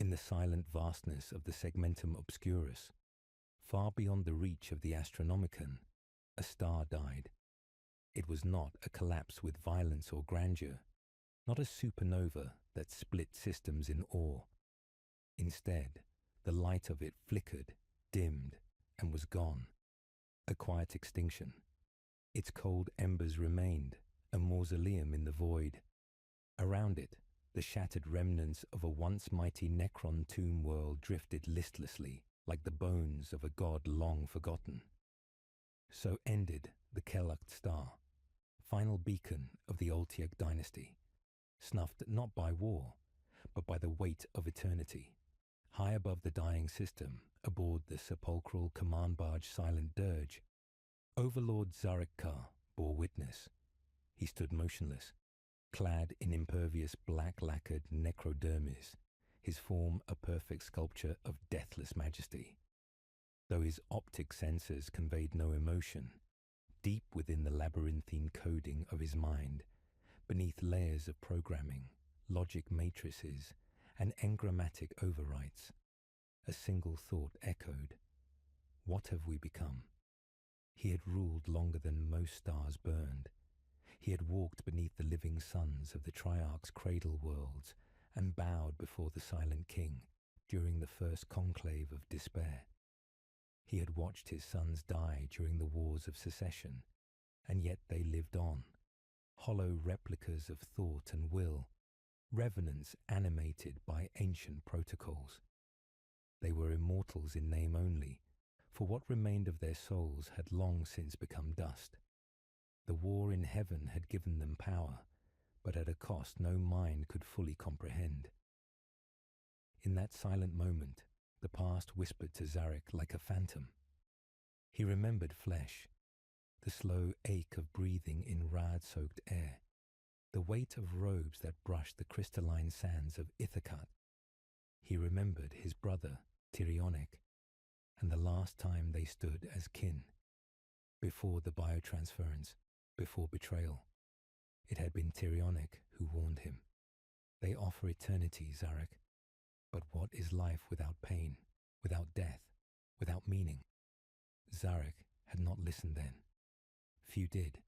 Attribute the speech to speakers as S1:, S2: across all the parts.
S1: In the silent vastness of the segmentum obscurus, far beyond the reach of the astronomicon, a star died. It was not a collapse with violence or grandeur, not a supernova that split systems in awe. Instead, the light of it flickered, dimmed, and was gone. A quiet extinction. Its cold embers remained, a mausoleum in the void. Around it, the shattered remnants of a once mighty Necron tomb world drifted listlessly, like the bones of a god long forgotten. So ended the Kellucht star, final beacon of the Oltiak dynasty, snuffed not by war, but by the weight of eternity. High above the dying system, aboard the sepulchral command barge Silent Dirge, Overlord Zarek Kar bore witness. He stood motionless, clad in impervious black-lacquered necrodermis, his form a perfect sculpture of deathless majesty. Though his optic sensors conveyed no emotion, deep within the labyrinthine coding of his mind, beneath layers of programming, logic matrices, and engrammatic overwrites, a single thought echoed. What have we become? He had ruled longer than most stars burned. He had walked beneath the living suns of the Triarch's cradle worlds and bowed before the Silent King during the first conclave of despair. He had watched his sons die during the wars of secession, and yet they lived on, hollow replicas of thought and will, revenants animated by ancient protocols. They were immortals in name only, for what remained of their souls had long since become dust. The war in heaven had given them power, but at a cost no mind could fully comprehend. In that silent moment, the past whispered to Zarek like a phantom. He remembered flesh, the slow ache of breathing in rad-soaked air, the weight of robes that brushed the crystalline sands of Ithacat. He remembered his brother, Tyrionek, and the last time they stood as kin, before the biotransference, before betrayal. It had been Tyrionek who warned him. They offer eternity, Zarek, but what is life without pain, without death, without meaning? Zarek had not listened then. Few did.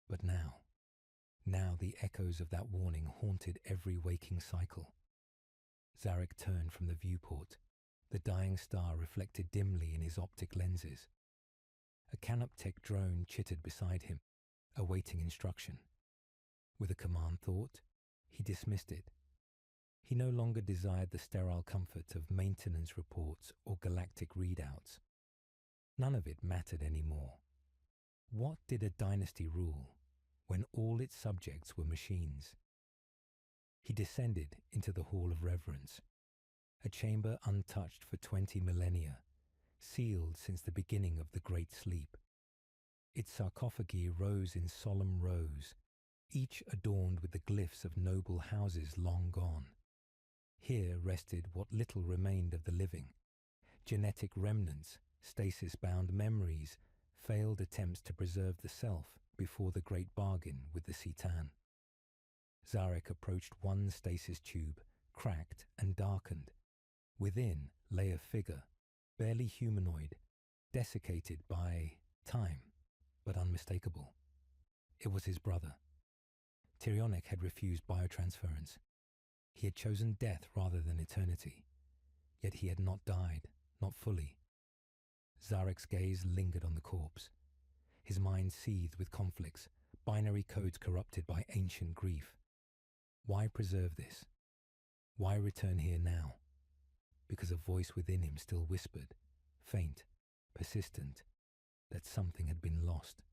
S1: But now the echoes of that warning haunted every waking cycle. Zarek turned from the viewport, the dying star reflected dimly in his optic lenses. A Canoptech drone chittered beside him, awaiting instruction. With a command thought, he dismissed it. He no longer desired the sterile comfort of maintenance reports or galactic readouts. None of it mattered anymore. What did a dynasty rule when all its subjects were machines? He descended into the Hall of Reverence, a chamber untouched for 20 millennia, sealed since the beginning of the Great Sleep. Its sarcophagi rose in solemn rows, each adorned with the glyphs of noble houses long gone. Here rested what little remained of the living, genetic remnants, stasis-bound memories, failed attempts to preserve the self before the great bargain with the Citan. Zarek approached one stasis tube, cracked and darkened. Within lay a figure, barely humanoid, desiccated by time, but unmistakable. It was his brother. Tyrionek had refused biotransference. He had chosen death rather than eternity. Yet he had not died, not fully. Zarek's gaze lingered on the corpse. His mind seethed with conflicts, binary codes corrupted by ancient grief. Why preserve this? Why return here now? Because a voice within him still whispered, faint, persistent, that something had been lost.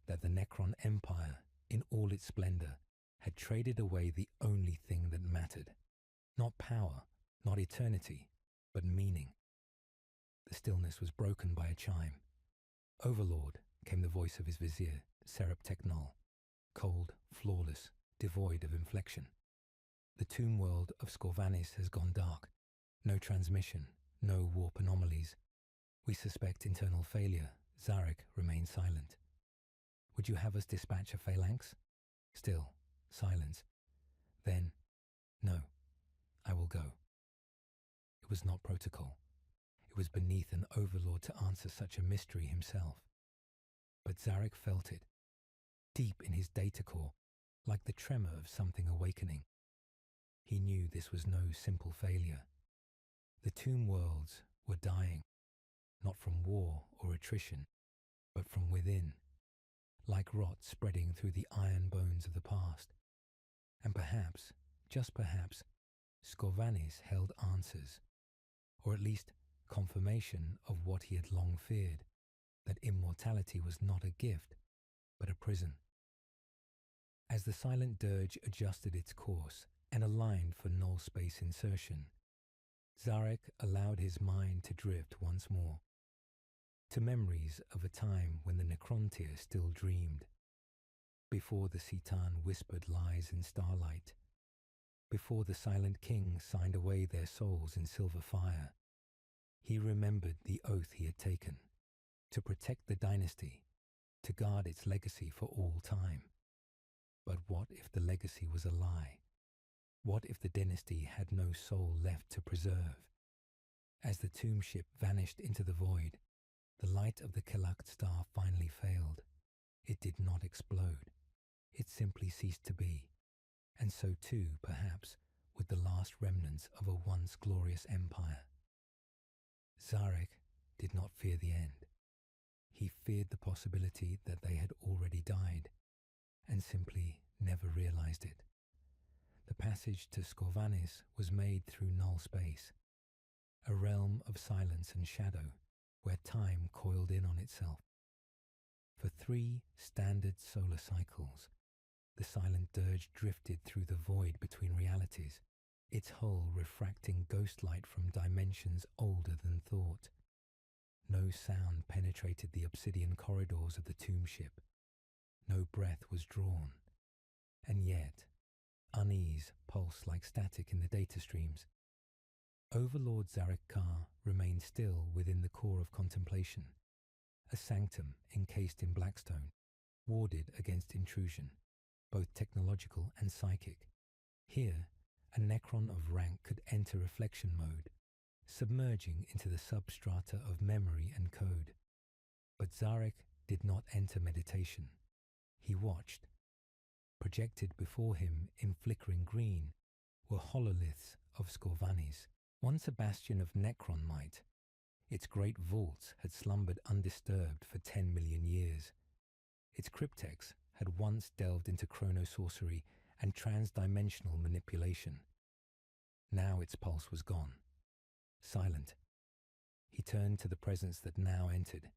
S1: That the Necron Empire, in all its splendor, had traded away the only thing that mattered. Not power, not eternity, but meaning. The stillness was broken by a chime. Overlord, came the voice of his vizier, Serap Teknol, cold, flawless, devoid of inflection. The tomb world of Scorvanis has gone dark. No transmission, no warp anomalies. We suspect internal failure. Zarek remained silent. Would you have us dispatch a phalanx? Still, silence. Then, no, I will go. was not protocol. It was beneath an overlord to answer such a mystery himself. But Zarek felt it, deep in his data core, like the tremor of something awakening. He knew this was no simple failure. The tomb worlds were dying, not from war or attrition, but from within, like rot spreading through the iron bones of the past. And perhaps, just perhaps, Scorvanis held answers, or at least confirmation of what he had long feared, that immortality was not a gift, but a prison. As the silent dirge adjusted its course and aligned for null space insertion, Zarek allowed his mind to drift once more, to memories of a time when the Necrontyr still dreamed, before the Citan whispered lies in starlight, before the silent king signed away their souls in silver fire. He remembered the oath he had taken, to protect the dynasty, to guard its legacy for all time. But what if the legacy was a lie? What if the dynasty had no soul left to preserve? As the tomb ship vanished into the void, the light of the Kelakt star finally failed. It did not explode. It simply ceased to be. And so too, perhaps, would the last remnants of a once glorious empire. Zarek did not fear the end. He feared the possibility that they had already died, and simply never realized it. The passage to Scorvanis was made through null space, a realm of silence and shadow where time coiled in on itself. For 3 standard solar cycles, the silent dirge drifted through the void between realities, its hull refracting ghost light from dimensions older than thought. No sound penetrated the obsidian corridors of the tomb ship. No breath was drawn. And yet, unease pulsed like static in the data streams. Overlord Zarek Kar remained still within the core of contemplation, a sanctum encased in blackstone, warded against intrusion, both technological and psychic. Here, a Necron of rank could enter reflection mode, submerging into the substrata of memory and code. But Zarek did not enter meditation. He watched. Projected before him in flickering green were hololiths of Scorvanis, once a bastion of Necron might. Its great vaults had slumbered undisturbed for 10 million years. Its cryptex had once delved into chronosorcery and transdimensional manipulation. Now its pulse was gone. Silent. He turned to the presence that now entered.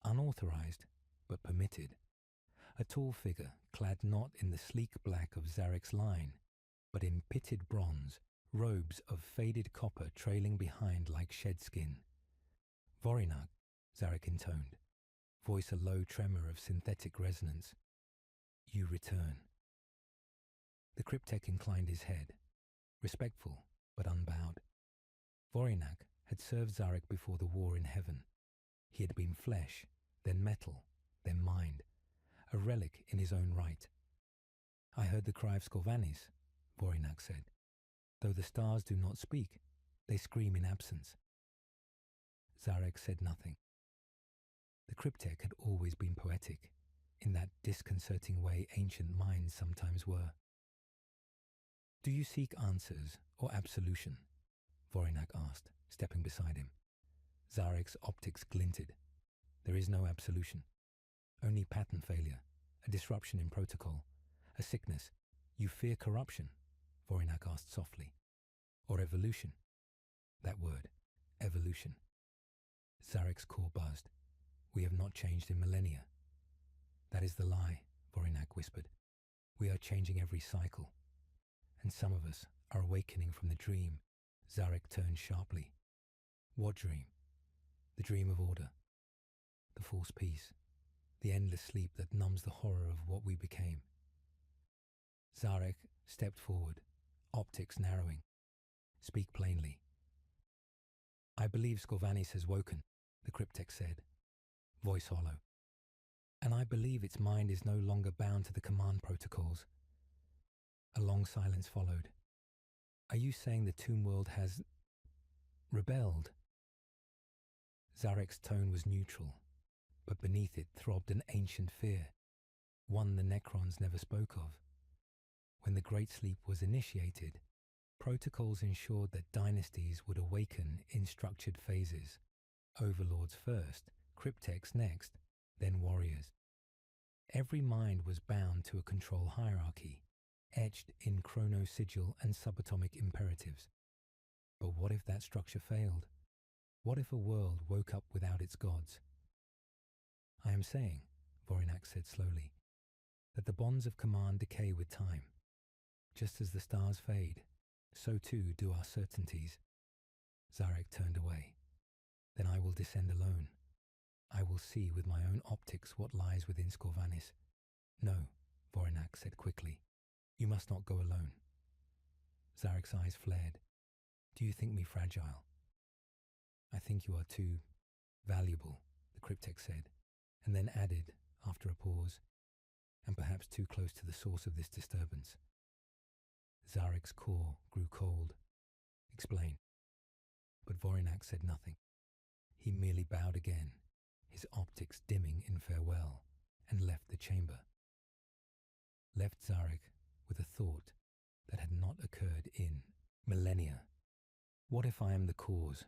S1: Unauthorized, but permitted. A tall figure, clad not in the sleek black of Zarek's line, but in pitted bronze, robes of faded copper trailing behind like shed skin. Vorinak, Zarek intoned, voice a low tremor of synthetic resonance. You return. The cryptech inclined his head, respectful but unbowed. Vorinak had served Zarek before the war in heaven. He had been flesh, then metal, then mind, a relic in his own right. I heard the cry of Scorvanis, Vorinak said. Though the stars do not speak, they scream in absence. Zarek said nothing. The cryptech had always been poetic, in that disconcerting way ancient minds sometimes were. Do you seek answers or absolution? Vorinak asked, stepping beside him. Zarek's optics glinted. There is no absolution. Only pattern failure, a disruption in protocol, a sickness. You fear corruption? Vorinak asked softly. Or evolution? That word, evolution. Zarek's core buzzed. We have not changed in millennia. That is the lie, Vorinak whispered. We are changing every cycle. And some of us are awakening from the dream. Zarek turned sharply. What dream? The dream of order. The false peace. The endless sleep that numbs the horror of what we became. Zarek stepped forward, optics narrowing. Speak plainly. I believe Scorvanis has woken, the cryptech said, voice hollow. And I believe its mind is no longer bound to the command protocols. A long silence followed. Are you saying the tomb world has... Rebelled. Zarek's tone was neutral, but beneath it throbbed an ancient fear, one the Necrons never spoke of. When the Great Sleep was initiated, protocols ensured that dynasties would awaken in structured phases, overlords first, cryptechs next, then warriors. Every mind was bound to a control hierarchy, etched in chronosigil and subatomic imperatives. But what if that structure failed? What if a world woke up without its gods? I am saying, Vorinak said slowly, that the bonds of command decay with time. Just as the stars fade, so too do our certainties. Zarek turned away. Then I will descend alone. I will see with my own optics what lies within Scorvanis. No, Vorinak said quickly. You must not go alone. Zarek's eyes flared. Do you think me fragile? I think you are too valuable, the cryptech said, and then added, after a pause, and perhaps too close to the source of this disturbance. Zarek's core grew cold. Explain. But Vorinak said nothing. He merely bowed again, his optics dimming in farewell, and left the chamber. Left Zarek with a thought that had not occurred in millennia. What if I am the cause?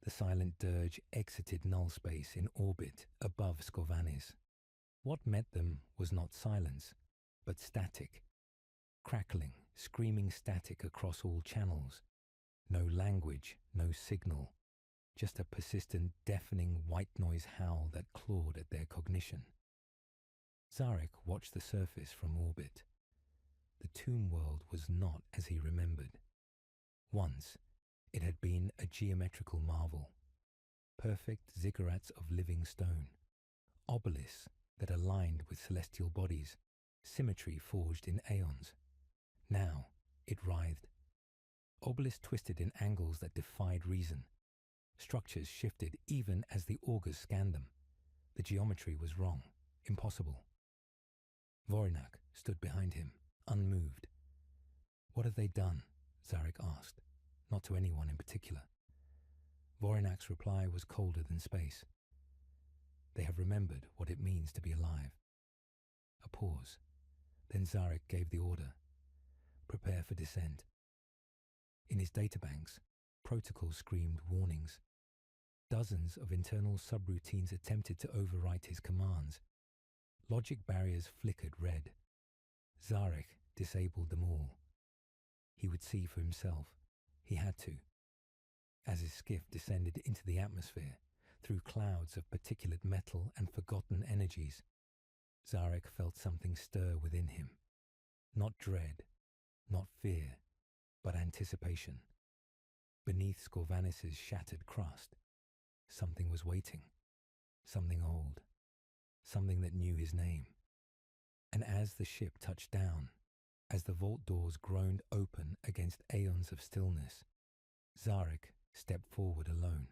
S1: The silent dirge exited null space in orbit above Scorvanis. What met them was not silence, but static. Crackling, screaming static across all channels. No language, no signal. Just a persistent, deafening white noise howl that clawed at their cognition. Zarek watched the surface from orbit. The tomb world was not as he remembered. Once, it had been a geometrical marvel. Perfect ziggurats of living stone. Obelisks that aligned with celestial bodies. Symmetry forged in aeons. Now, it writhed. Obelisks twisted in angles that defied reason. Structures shifted even as the augurs scanned them. The geometry was wrong, impossible. Vorinak stood behind him, unmoved. What have they done? Zarek asked, not to anyone in particular. Vorinak's reply was colder than space. They have remembered what it means to be alive. A pause. Then Zarek gave the order. Prepare for descent. In his databanks, protocols screamed warnings. Dozens of internal subroutines attempted to overwrite his commands. Logic barriers flickered red. Zarek disabled them all. He would see for himself. He had to. As his skiff descended into the atmosphere, through clouds of particulate metal and forgotten energies, Zarek felt something stir within him. Not dread, not fear, but anticipation. Beneath Scorvanis' shattered crust, something was waiting. Something old. Something that knew his name. And as the ship touched down, as the vault doors groaned open against aeons of stillness, Zarek stepped forward alone.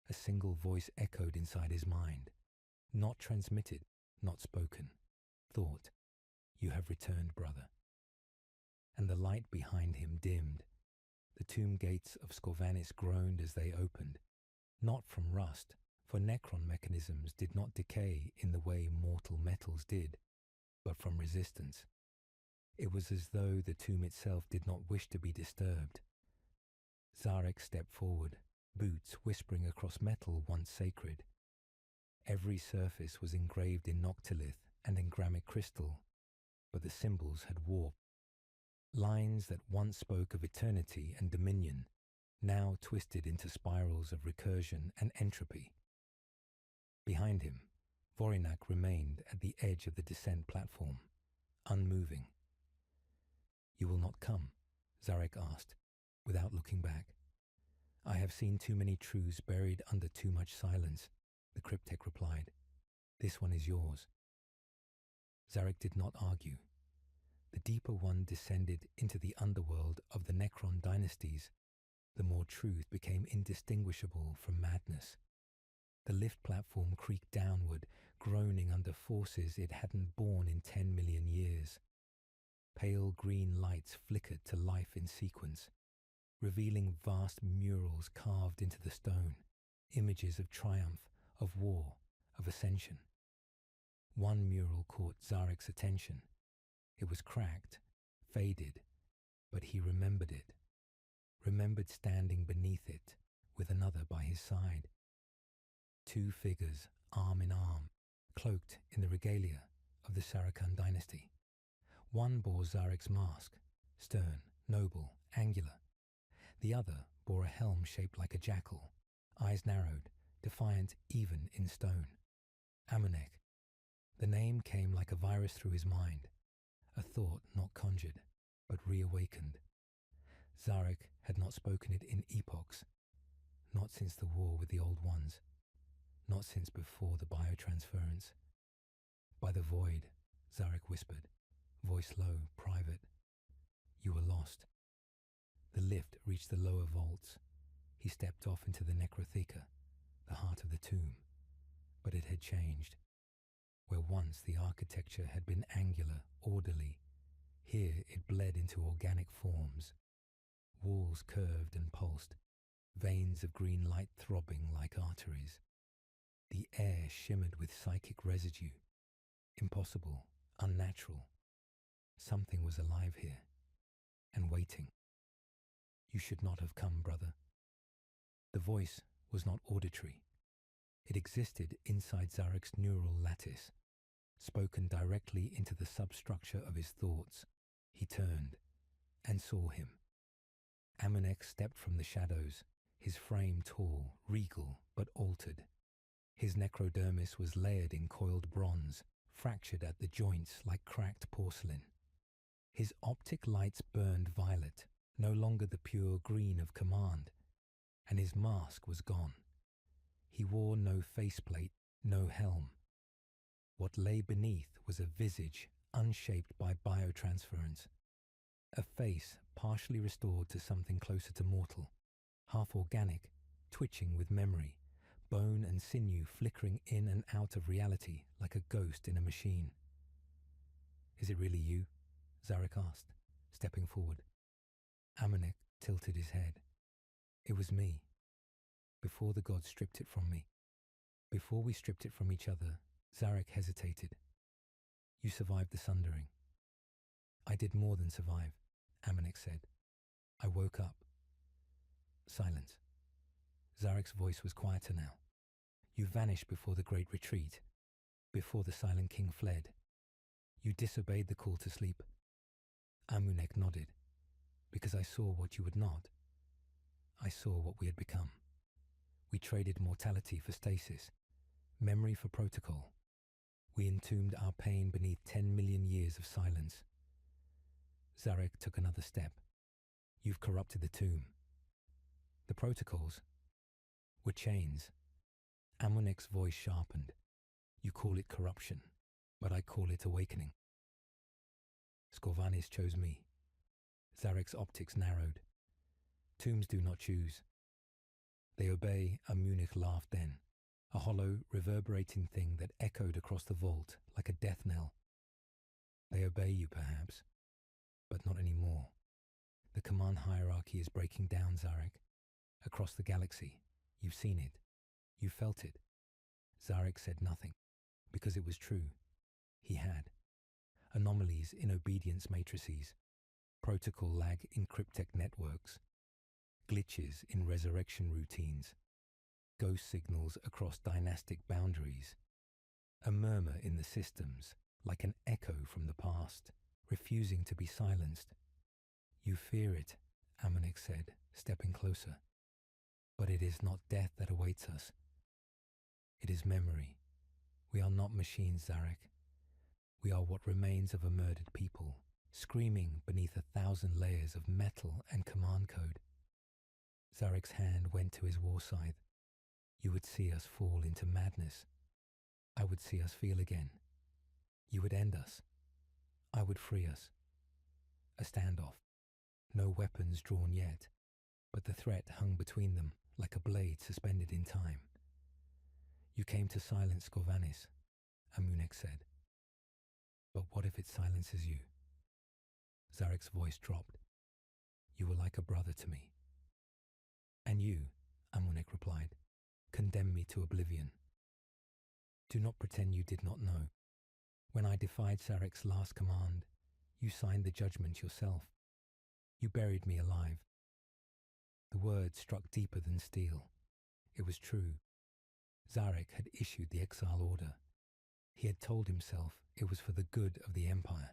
S1: A single voice echoed inside his mind, not transmitted, not spoken. Thought, "You have returned, brother." And the light behind him dimmed. The tomb gates of Scorvanis groaned as they opened, not from rust, for Necron mechanisms did not decay in the way mortal metals did, but from resistance. It was as though the tomb itself did not wish to be disturbed. Zarek stepped forward, boots whispering across metal once sacred. Every surface was engraved in noctilith and engramic crystal, but the symbols had warped. Lines that once spoke of eternity and dominion, now twisted into spirals of recursion and entropy. Behind him, Vorinak remained at the edge of the descent platform, unmoving. "You will not come?" Zarek asked, without looking back. "I have seen too many truths buried under too much silence," the cryptech replied. "This one is yours." Zarek did not argue. The deeper one descended into the underworld of the Necron dynasties, the more truth became indistinguishable from madness. The lift platform creaked downward, groaning under forces it hadn't borne in 10 million years. Pale green lights flickered to life in sequence. revealing vast murals carved into the stone, images of triumph, of war, of ascension. One mural caught Zarek's attention. It was cracked, faded, but he remembered it, remembered standing beneath it with another by his side. Two figures, arm in arm, cloaked in the regalia of the Necron Dynasty. One bore Zarek's mask, stern, noble, angular. The other bore a helm shaped like a jackal, eyes narrowed, defiant even in stone. Amunek. The name came like a virus through his mind, a thought not conjured, but reawakened. Zarek had not spoken it in epochs, not since the war with the Old Ones, not since before the biotransference. By the void, Zarek whispered, voice low, private. You were lost. The lift reached the lower vaults. He stepped off into the necrotheca, the heart of the tomb. But it had changed. Where once the architecture had been angular, orderly, here it bled into organic forms. Walls curved and pulsed, veins of green light throbbing like arteries. The air shimmered with psychic residue. Impossible, unnatural. Something was alive here, and waiting. You should not have come, brother. The voice was not auditory. It existed inside Zarek's neural lattice, spoken directly into the substructure of his thoughts. He turned and saw him. Amunek stepped from the shadows, his frame tall, regal, but altered. His necrodermis was layered in coiled bronze, fractured at the joints like cracked porcelain. His optic lights burned violet, no longer the pure green of command, and his mask was gone. He wore no faceplate, no helm. What lay beneath was a visage unshaped by biotransference, a face partially restored to something closer to mortal, half organic, twitching with memory, bone and sinew flickering in and out of reality like a ghost in a machine. Is it really you? Zarek asked, stepping forward. Amunek tilted his head. It was me. Before the gods stripped it from me. Before we stripped it from each other, Zarek hesitated. You survived the sundering. I did more than survive, Amunek said. I woke up. Silence. Zarek's voice was quieter now. You vanished before the great retreat, before the Silent King fled. You disobeyed the call to sleep. Amunek nodded. Because I saw what you would not. I saw what we had become. We traded mortality for stasis, memory for protocol. We entombed our pain beneath 10 million years of silence. Zarek took another step. You've corrupted the tomb. The protocols were chains. Amunek's voice sharpened. You call it corruption, but I call it awakening. Scorvanis chose me. Zarek's optics narrowed. Tombs do not choose. They obey, Amunek laughed then, a hollow, reverberating thing that echoed across the vault like a death knell. They obey you, perhaps, but not anymore. The command hierarchy is breaking down, Zarek. Across the galaxy, you've seen it. You felt it. Zarek said nothing, because it was true. He had. Anomalies in obedience matrices, protocol lag in cryptech networks, glitches in resurrection routines, ghost signals across dynastic boundaries, a murmur in the systems, like an echo from the past, refusing to be silenced. You fear it, Amunek said, stepping closer. But it is not death that awaits us. It is memory. We are not machines, Zarek. We are what remains of a murdered people, screaming beneath 1,000 layers of metal and command code. Zarek's hand went to his war scythe. You would see us fall into madness. I would see us feel again. You would end us. I would free us. A standoff. No weapons drawn yet, but the threat hung between them like a blade suspended in time. You came to silence Scorvanis, Amunek said. But what if it silences you? Zarek's voice dropped. You were like a brother to me, And you, Amunek replied, condemn me to oblivion. Do not pretend you did not know. When I defied Zarek's last command, you signed the judgment yourself. You buried me alive. The words struck deeper than steel. It was true. Zarek had issued the exile order. He had told himself it was for the good of the Empire.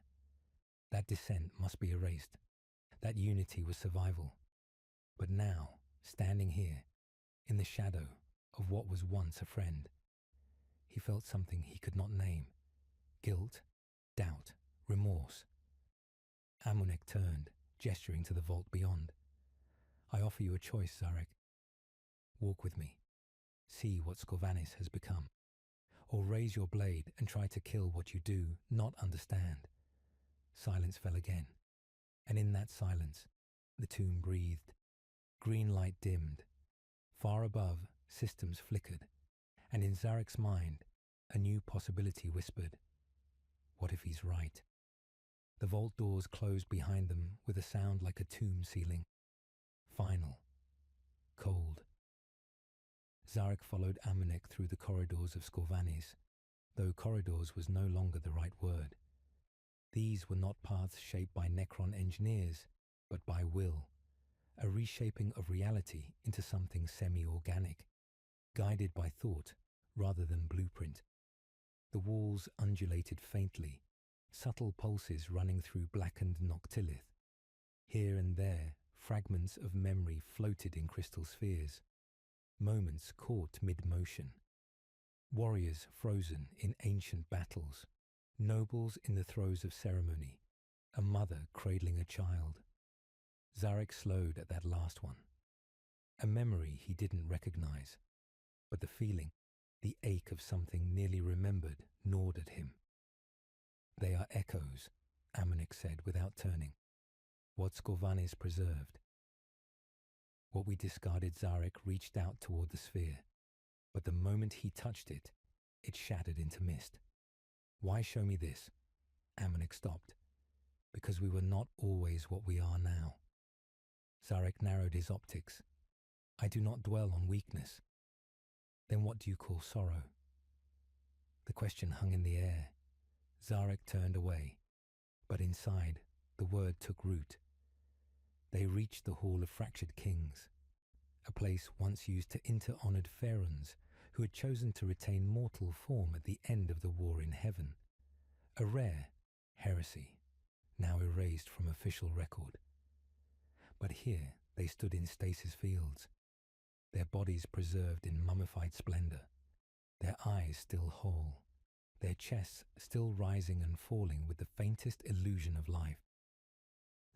S1: That dissent must be erased. That unity was survival. But now, standing here, in the shadow of what was once a friend, he felt something he could not name. Guilt, doubt, remorse. Amunek turned, gesturing to the vault beyond. I offer you a choice, Zarek. Walk with me. See what Scorvanis has become. Or raise your blade and try to kill what you do not understand. Silence fell again. And in that silence, the tomb breathed. Green light dimmed. Far above, systems flickered. And in Zarek's mind, a new possibility whispered. What if he's right? The vault doors closed behind them with a sound like a tomb ceiling. Final. Cold. Zarek followed Amunek through the corridors of Scorvanis, though corridors was no longer the right word. These were not paths shaped by Necron engineers, but by will, a reshaping of reality into something semi-organic, guided by thought rather than blueprint. The walls undulated faintly, subtle pulses running through blackened noctilith. Here and there, fragments of memory floated in crystal spheres, moments caught mid-motion. Warriors frozen in ancient battles, nobles in the throes of ceremony, a mother cradling a child. Zarek slowed at that last one. A memory he didn't recognize, but the feeling, the ache of something nearly remembered, gnawed at him. They are echoes, Amunek said without turning. What Scorvanis preserved. What we discarded, Zarek reached out toward the sphere, but the moment he touched it, it shattered into mist. Why show me this? Amunek stopped. Because we were not always what we are now. Zarek narrowed his optics. I do not dwell on weakness. Then what do you call sorrow? The question hung in the air. Zarek turned away, but inside, the word took root. They reached the Hall of Fractured Kings, a place once used to inter-honored pharaohs who had chosen to retain mortal form at the end of the war in heaven. A rare heresy, now erased from official record. But here they stood in stasis fields, their bodies preserved in mummified splendor, their eyes still whole, their chests still rising and falling with the faintest illusion of life.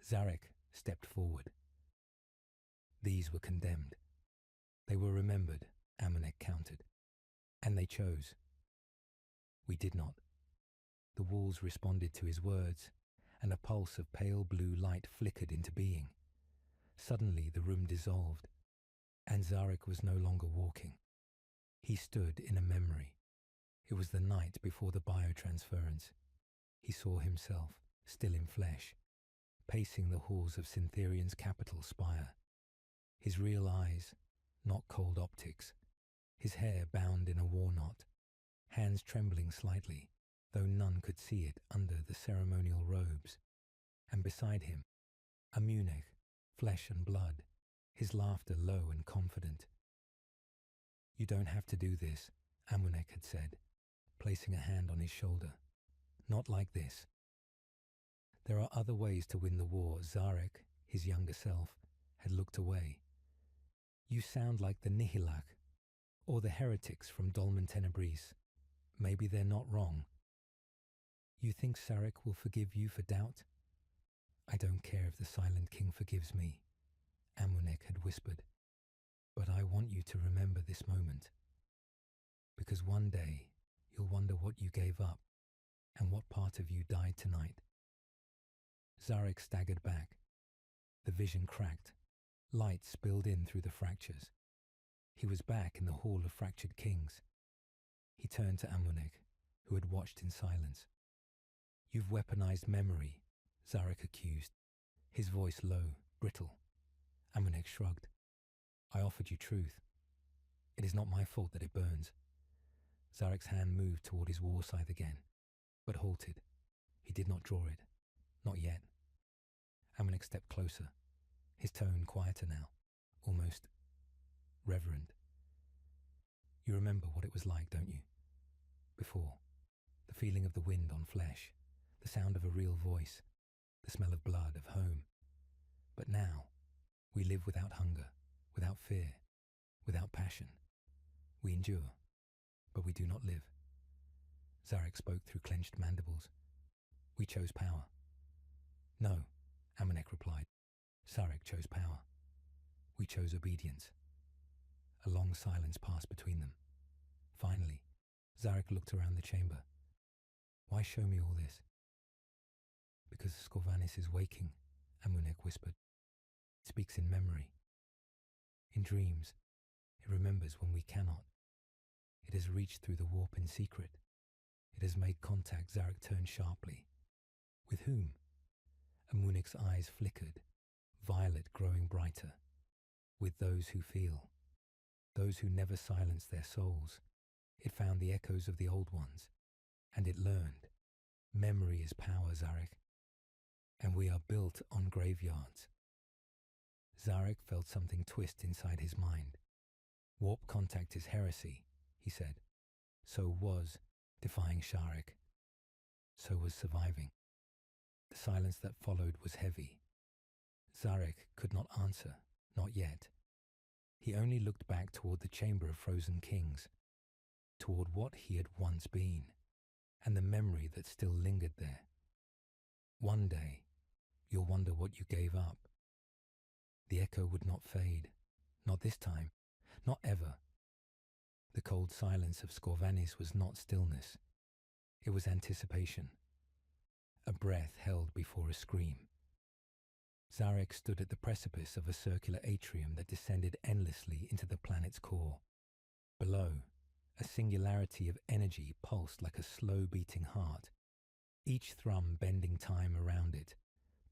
S1: Zarek stepped forward. These were condemned. They were remembered, Amunek countered. And they chose. We did not. The walls responded to his words, and a pulse of pale blue light flickered into being. Suddenly the room dissolved, and Zarek was no longer walking. He stood in a memory. It was the night before the biotransference. He saw himself, still in flesh, pacing the halls of Syntherian's capital spire. His real eyes, not cold optics, his hair bound in a war knot, hands trembling slightly, though none could see it under the ceremonial robes. And beside him, Amunek, flesh and blood, his laughter low and confident. You don't have to do this, Amunek had said, placing a hand on his shoulder. Not like this. There are other ways to win the war. Zarek, his younger self, had looked away. You sound like the Nihilak, or the heretics from Dolmen Tenebris. Maybe they're not wrong. You think Zarek will forgive you for doubt? I don't care if the Silent King forgives me, Amunek had whispered. But I want you to remember this moment. Because one day you'll wonder what you gave up and what part of you died tonight. Zarek staggered back. The vision cracked. Light spilled in through the fractures. He was back in the Hall of Fractured Kings. He turned to Amunek, who had watched in silence. You've weaponized memory, Zarek accused, his voice low, brittle. Amunek shrugged. I offered you truth. It is not my fault that it burns. Zarek's hand moved toward his war scythe again, but halted. He did not draw it. Not yet. Amanek stepped closer, his tone quieter now, almost reverent. You remember what it was like, don't you? Before. The feeling of the wind on flesh, the sound of a real voice, the smell of blood, of home. But now, we live without hunger, without fear, without passion. We endure, but we do not live. Zarek spoke through clenched mandibles. We chose power. No, Amanek replied. Zarek chose power. We chose obedience. A long silence passed between them. Finally, Zarek looked around the chamber. Why show me all this? Because Scorvanis is waking, Amunek whispered. It speaks in memory. In dreams, it remembers when we cannot. It has reached through the warp in secret. It has made contact. Zarek turned sharply. With whom? Amunek's eyes flickered, violet growing brighter. With those who feel. Those who never silence their souls. It found the echoes of the old ones, and it learned. Memory is power, Zarek. And we are built on graveyards. Zarek felt something twist inside his mind. Warp contact is heresy, he said. So was defying Sharek. So was surviving. The silence that followed was heavy. Zarek could not answer, not yet. He only looked back toward the chamber of frozen kings, toward what he had once been, and the memory that still lingered there. One day, you'll wonder what you gave up. The echo would not fade, not this time, not ever. The cold silence of Scorvanis was not stillness. It was anticipation. A breath held before a scream. Zarek stood at the precipice of a circular atrium that descended endlessly into the planet's core. Below, a singularity of energy pulsed like a slow-beating heart, each thrum bending time around it,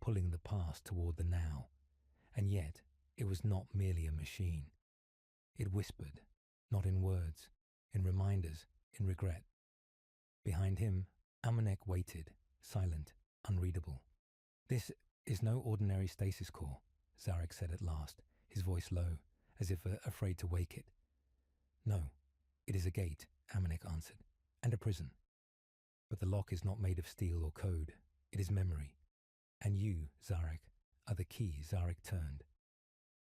S1: pulling the past toward the now. And yet, it was not merely a machine. It whispered, not in words, in reminders, in regret. Behind him, Amanek waited, silent, unreadable. This is no ordinary stasis core, Zarek said at last, his voice low, as if afraid to wake it. No, it is a gate, Amanek answered, and a prison. But the lock is not made of steel or code. It is memory. And you, Zarek, are the key. Zarek turned.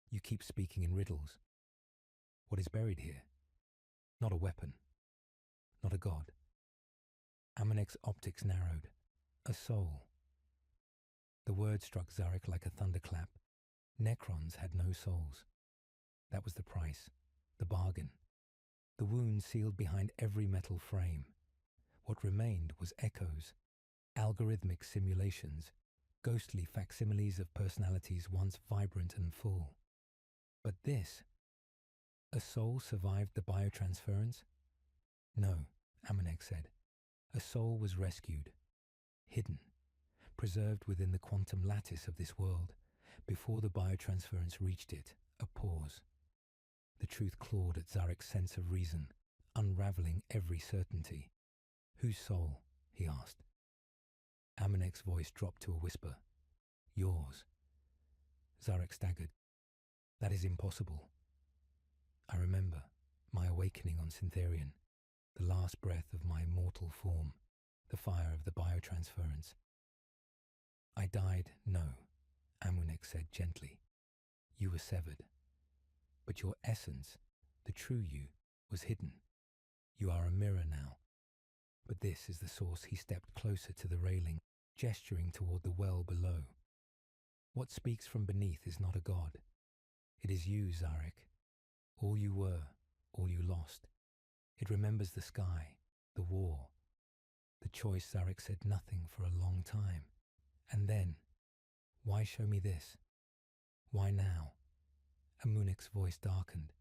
S1: You keep speaking in riddles. What is buried here? Not a weapon. Not a god. Amunek's optics narrowed. A soul. The word struck Zarek like a thunderclap. Necrons had no souls. That was the price, the bargain. The wound sealed behind every metal frame. What remained was echoes, algorithmic simulations, ghostly facsimiles of personalities once vibrant and full. But this, a soul survived the biotransference? No, Amanek said. A soul was rescued, hidden, preserved within the quantum lattice of this world. Before the biotransference reached it, a pause. The truth clawed at Zarek's sense of reason, unraveling every certainty. Whose soul? He asked. Amunek's voice dropped to a whisper. Yours. Zarek staggered. That is impossible. I remember my awakening on Syntherian, the last breath of my mortal form, the fire of the biotransference. I died, no, Amunek said gently. You were severed. But your essence, the true you, was hidden. You are a mirror now. But this is the source. He stepped closer to the railing, gesturing toward the well below. What speaks from beneath is not a god. It is you, Zarek. All you were, all you lost. It remembers the sky, the war. The choice. Zarek said nothing for a long time. And then, why show me this? Why now? Amunek's voice darkened.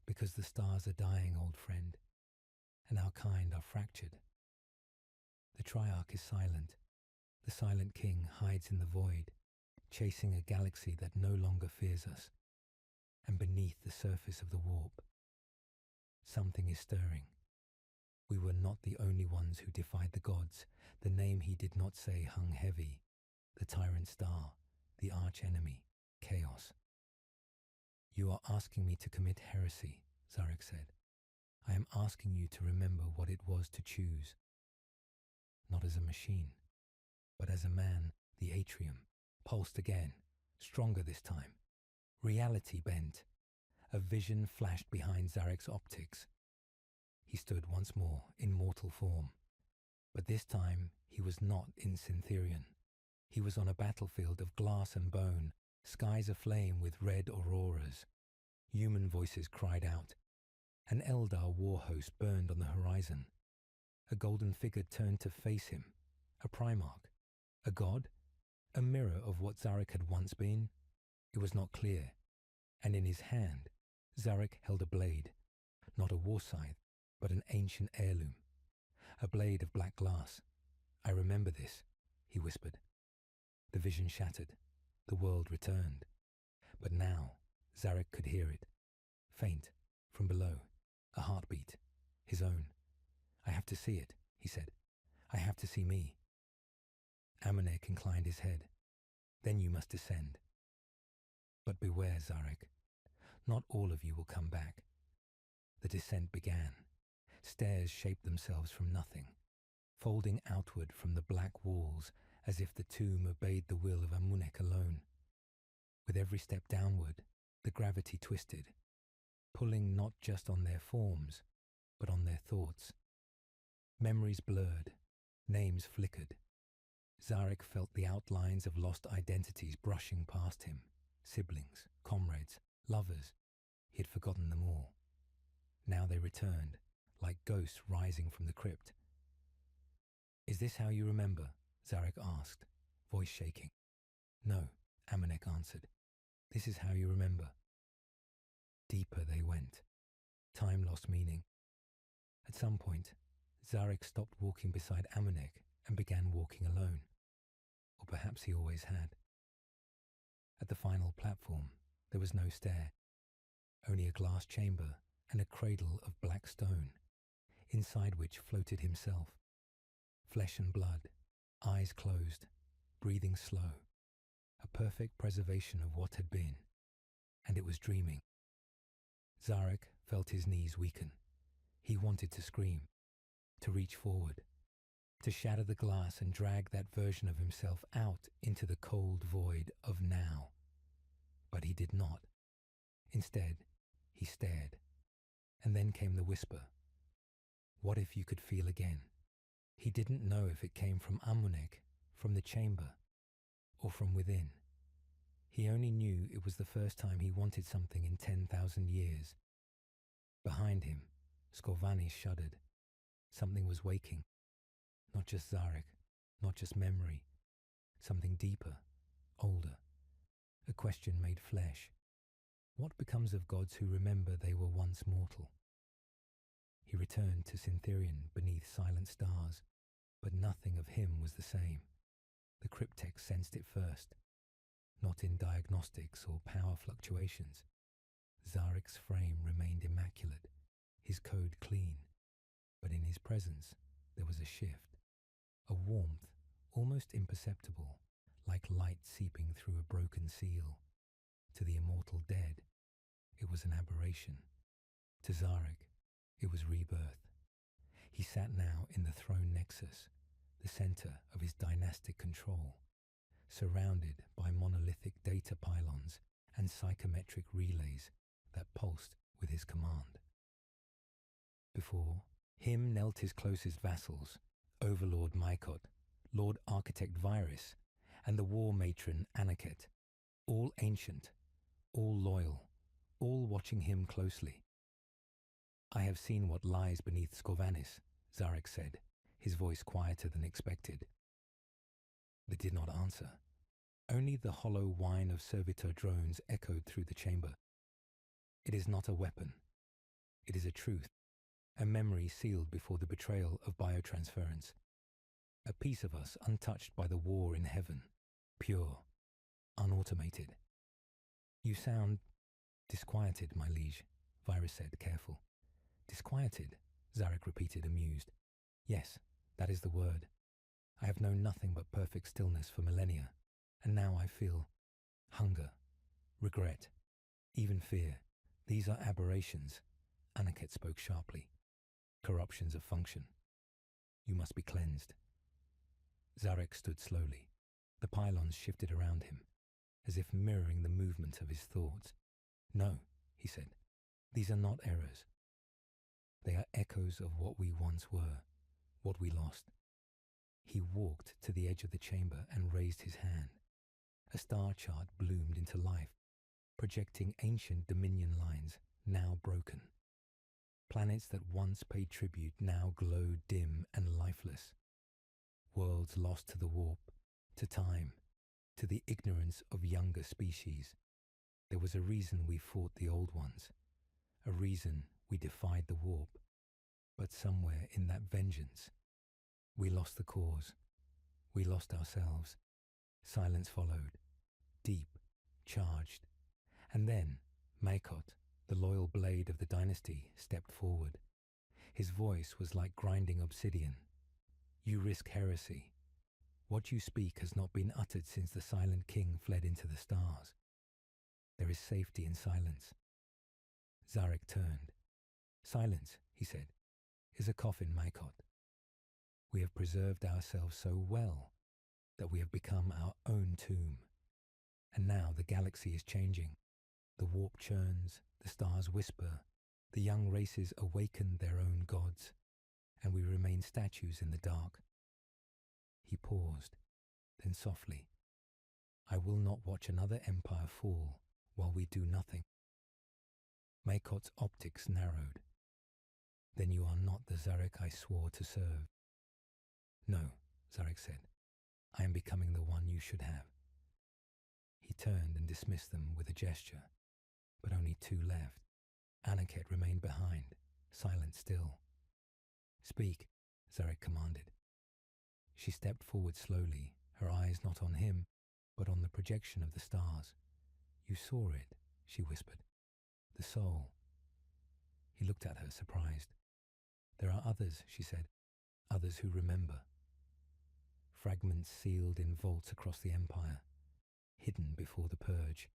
S1: Because the stars are dying, old friend, and our kind are fractured. The Triarch is silent. The silent king hides in the void, chasing a galaxy that no longer fears us. and beneath the surface of the warp. Something is stirring. We were not the only ones who defied the gods. The name he did not say hung heavy. The tyrant star, the arch-enemy, chaos. You are asking me to commit heresy, Zarek said. I am asking you to remember what it was to choose. Not as a machine, but as a man. The atrium pulsed again, stronger this time. Reality bent. A vision flashed behind Zarek's optics. He stood once more in mortal form. But this time he was not in Syntherion. He was on a battlefield of glass and bone, skies aflame with red auroras. Human voices cried out. An Eldar war host burned on the horizon. A golden figure turned to face him. A Primarch. A god? A mirror of what Zarek had once been? It was not clear. And in his hand, Zarek held a blade. Not a war scythe, but an ancient heirloom. A blade of black glass. I remember this, he whispered. The vision shattered. The world returned. But now, Zarek could hear it. Faint, from below. A heartbeat. His own. I have to see it, he said. I have to see me. Amanek inclined his head. Then you must descend. But beware, Zarek. Not all of you will come back. The descent began. Stairs shaped themselves from nothing, folding outward from the black walls as if the tomb obeyed the will of Amunek alone. With every step downward, the gravity twisted, pulling not just on their forms, but on their thoughts. Memories blurred, names flickered. Zarek felt the outlines of lost identities brushing past him. Siblings, comrades, lovers. He had forgotten them all. Now they returned, like ghosts rising from the crypt. Is this how you remember? Zarek asked, voice shaking. No, Amanek answered. This is how you remember. Deeper they went. Time lost meaning. At some point, Zarek stopped walking beside Amanek and began walking alone. Or perhaps he always had. At the final platform, there was no stair, only a glass chamber and a cradle of black stone, inside which floated himself. Flesh and blood, eyes closed, breathing slow, a perfect preservation of what had been, and it was dreaming. Zarek felt his knees weaken. He wanted to scream, to reach forward, to shatter the glass and drag that version of himself out into the cold void of now. But he did not. Instead, he stared. And then came the whisper. What if you could feel again? He didn't know if it came from Amunek, from the chamber, or from within. He only knew it was the first time he wanted something in 10,000 years. Behind him, Skorvanis shuddered. Something was waking. Not just Zarek, not just memory. Something deeper, older. A question made flesh. What becomes of gods who remember they were once mortal? He returned to Syntherion beneath silent stars, but nothing of him was the same. The cryptek sensed it first, not in diagnostics or power fluctuations. Zarek's frame remained immaculate, his code clean, but in his presence there was a shift, a warmth almost imperceptible, like light seeping through a broken seal. To the immortal dead, it was an aberration. To Zarek, it was rebirth. He sat now in the throne nexus, the center of his dynastic control, surrounded by monolithic data pylons and psychometric relays that pulsed with his command. Before him knelt his closest vassals, Overlord Mykot, Lord Architect Virus, and the war matron Anaket, all ancient, all loyal, all watching him closely. I have seen what lies beneath Skorvanis, Zarek said, his voice quieter than expected. They did not answer. Only the hollow whine of servitor drones echoed through the chamber. It is not a weapon. It is a truth, a memory sealed before the betrayal of biotransference. A piece of us untouched by the war in heaven, pure, unautomated. You sound Disquieted, my liege, Virus said, careful. Disquieted, Zarek repeated, amused. Yes, that is the word. I have known nothing but perfect stillness for millennia, and now I feel hunger, regret, even fear. These are aberrations, Anaket spoke sharply. Corruptions of function. You must be cleansed. Zarek stood slowly. The pylons shifted around him, as if mirroring the movement of his thoughts. No, he said, these are not errors. They are echoes of what we once were, what we lost. He walked to the edge of the chamber and raised his hand. A star chart bloomed into life, projecting ancient dominion lines, now broken. Planets that once paid tribute now glowed dim and lifeless. Worlds lost to the warp, to time, to the ignorance of younger species. There was a reason we fought the old ones, a reason we defied the warp. But somewhere in that vengeance, we lost the cause. We lost ourselves. Silence followed, deep, charged. And then, Maykot, the loyal blade of the dynasty, stepped forward. His voice was like grinding obsidian. You risk heresy. What you speak has not been uttered since the silent king fled into the stars. There is safety in silence. Zarek turned. Silence, he said, is a coffin, Maykot. We have preserved ourselves so well that we have become our own tomb. And now the galaxy is changing. The warp churns, the stars whisper, the young races awaken their own gods, and we remain statues in the dark. He paused, then softly, I will not watch another empire fall while we do nothing. Maykot's optics narrowed. Then you are not the Zarek I swore to serve. No, Zarek said, I am becoming the one you should have. He turned and dismissed them with a gesture, but only two left. Anaket remained behind, silent still. Speak, Zarek commanded. She stepped forward slowly, her eyes not on him, but on the projection of the stars. You saw it, she whispered. The soul. He looked at her, surprised. There are others, she said, others who remember. Fragments sealed in vaults across the empire, hidden before the purge.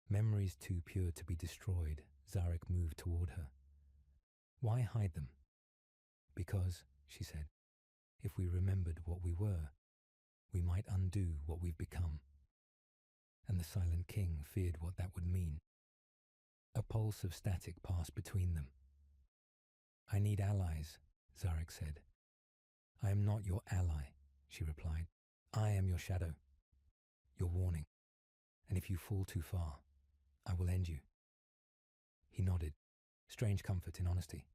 S1: Memories too pure to be destroyed, Zarek moved toward her. Why hide them? Because, she said, if we remembered what we were, we might undo what we've become. And the Silent King feared what that would mean. A pulse of static passed between them. I need allies, Zarek said. I am not your ally, she replied. I am your shadow, your warning. And if you fall too far, I will end you. He nodded, strange comfort in honesty.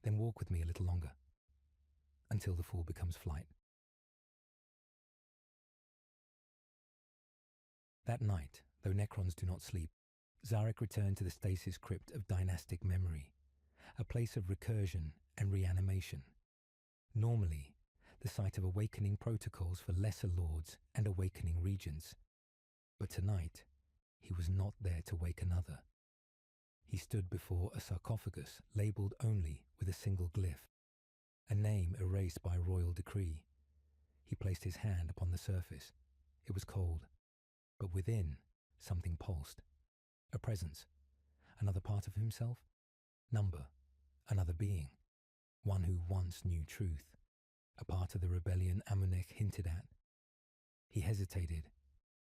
S1: Then walk with me a little longer, until the fall becomes flight. That night, though Necrons do not sleep, Zarek returned to the stasis crypt of dynastic memory, a place of recursion and reanimation. Normally, the site of awakening protocols for lesser lords and awakening regents. But tonight, he was not there to wake another. He stood before a sarcophagus labelled only with a single glyph, a name erased by royal decree. He placed his hand upon the surface. It was cold, but within, something pulsed. A presence, another part of himself, number, another being, one who once knew truth, a part of the rebellion Amunek hinted at. He hesitated,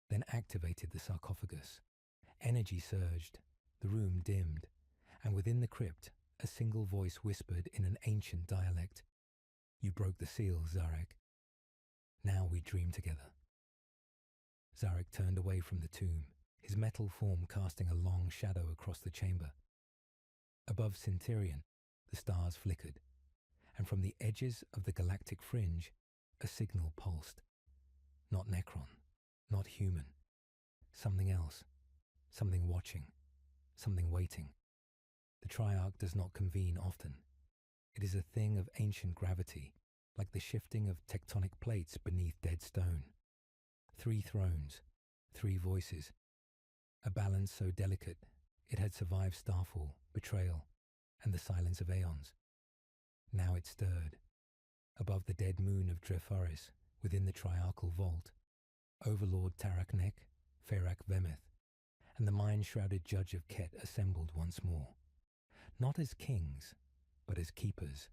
S1: then activated the sarcophagus. Energy surged, the room dimmed, and within the crypt, a single voice whispered in an ancient dialect, You broke the seal, Zarek. Now we dream together. Zarek turned away from the tomb, his metal form casting a long shadow across the chamber. Above Centurion, the stars flickered, and from the edges of the galactic fringe, a signal pulsed. Not Necron, not human. Something else, something watching, something waiting. The Triarch does not convene often. It is a thing of ancient gravity, like the shifting of tectonic plates beneath dead stone. 3 thrones, 3 voices, a balance so delicate It had survived starfall, betrayal, and the silence of aeons. Now it stirred. Above the dead moon of Drefaris, within the triarchal vault, Overlord Taraknek, Ferak Vemeth, and the mind-shrouded judge of Ket assembled once more. Not as kings, but as keepers.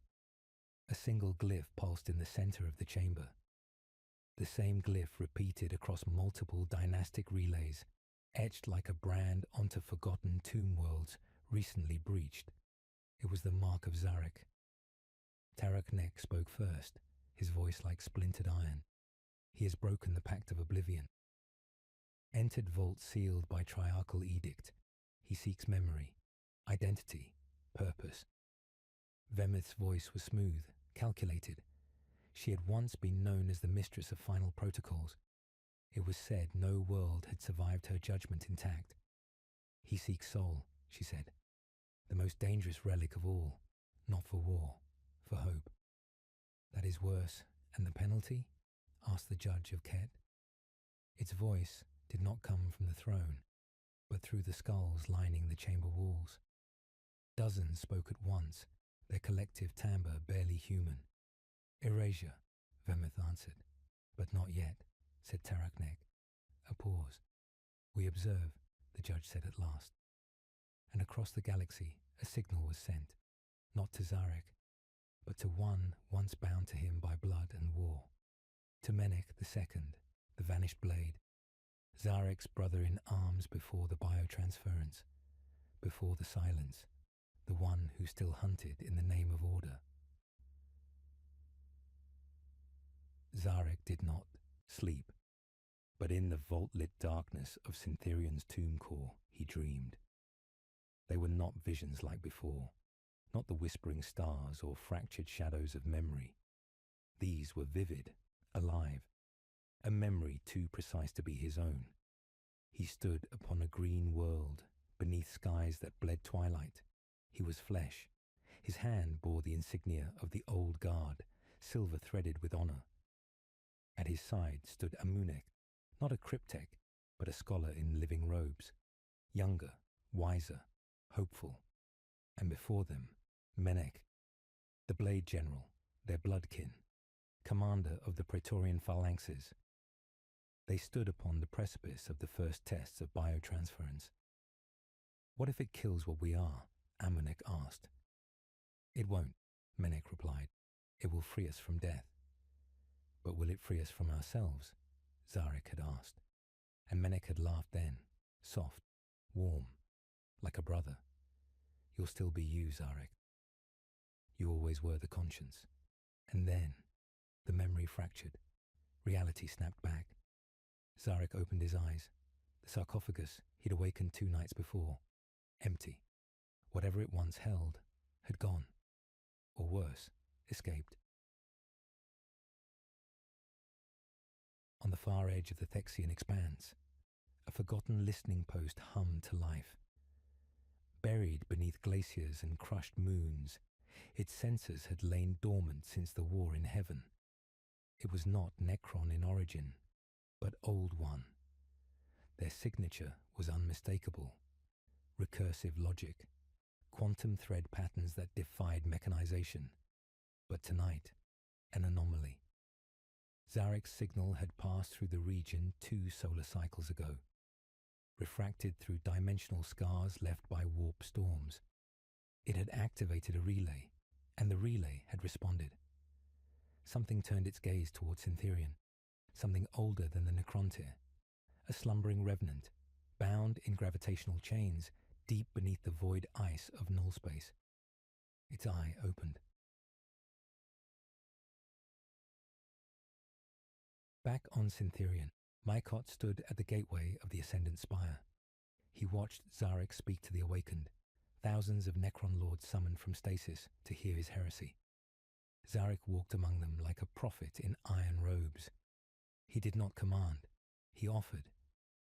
S1: A single glyph pulsed in the center of the chamber. The same glyph repeated across multiple dynastic relays, etched like a brand onto forgotten tomb worlds recently breached. It was the mark of Zarek. Taraknek spoke first, his voice like splintered iron. He has broken the pact of oblivion. Entered vault sealed by triarchal edict, he seeks memory, identity, purpose. Vemeth's voice was smooth, calculated. She had once been known as the mistress of final protocols. It was said no world had survived her judgment intact. He seeks soul, she said, the most dangerous relic of all, not for war, for hope. That is worse, and the penalty? Asked the judge of Ket. Its voice did not come from the throne, but through the skulls lining the chamber walls. Dozens spoke at once, their collective timbre barely human. Erasure, Vemeth answered. But not yet, said Taraknek. A pause. We observe, the judge said at last. And across the galaxy a signal was sent, not to Zarek, but to one once bound to him by blood and war. To Menek II, the vanished blade, Zarek's brother in arms before the biotransference, before the silence, the one who still hunted in the name of order. Zarek did not sleep, but in the vault-lit darkness of Syntherian's tomb core he dreamed. They were not visions like before, not the whispering stars or fractured shadows of memory. These were vivid, alive, a memory too precise to be his own. He stood upon a green world, beneath skies that bled twilight. He was flesh. His hand bore the insignia of the old guard, silver-threaded with honor. At his side stood Amunek, not a cryptek, but a scholar in living robes, younger, wiser, hopeful. And before them, Menek, the Blade General, their bloodkin, commander of the Praetorian phalanxes. They stood upon the precipice of the first tests of biotransference. What if it kills what we are? Amunek asked. It won't, Menek replied. It will free us from death. But will it free us from ourselves? Zarek had asked. And Menek had laughed then, soft, warm, like a brother. You'll still be you, Zarek. You always were the conscience. And then, the memory fractured. Reality snapped back. Zarek opened his eyes. The sarcophagus he'd awakened 2 nights before, empty. Whatever it once held had gone. Or worse, escaped. On the far edge of the Thexian expanse, a forgotten listening post hummed to life. Buried beneath glaciers and crushed moons, its sensors had lain dormant since the war in heaven. It was not Necron in origin, but Old One. Their signature was unmistakable. Recursive logic, quantum thread patterns that defied mechanization. But tonight, an anomaly. Zarek's signal had passed through the region 2 solar cycles ago, refracted through dimensional scars left by warp storms. It had activated a relay, and the relay had responded. Something turned its gaze towards Syntherian, something older than the Necrontyr, a slumbering revenant, bound in gravitational chains deep beneath the void ice of null space. Its eye opened. Back on Syntherian, Mykot stood at the gateway of the Ascendant Spire. He watched Zarek speak to the awakened, thousands of Necron lords summoned from stasis to hear his heresy. Zarek walked among them like a prophet in iron robes. He did not command. He offered.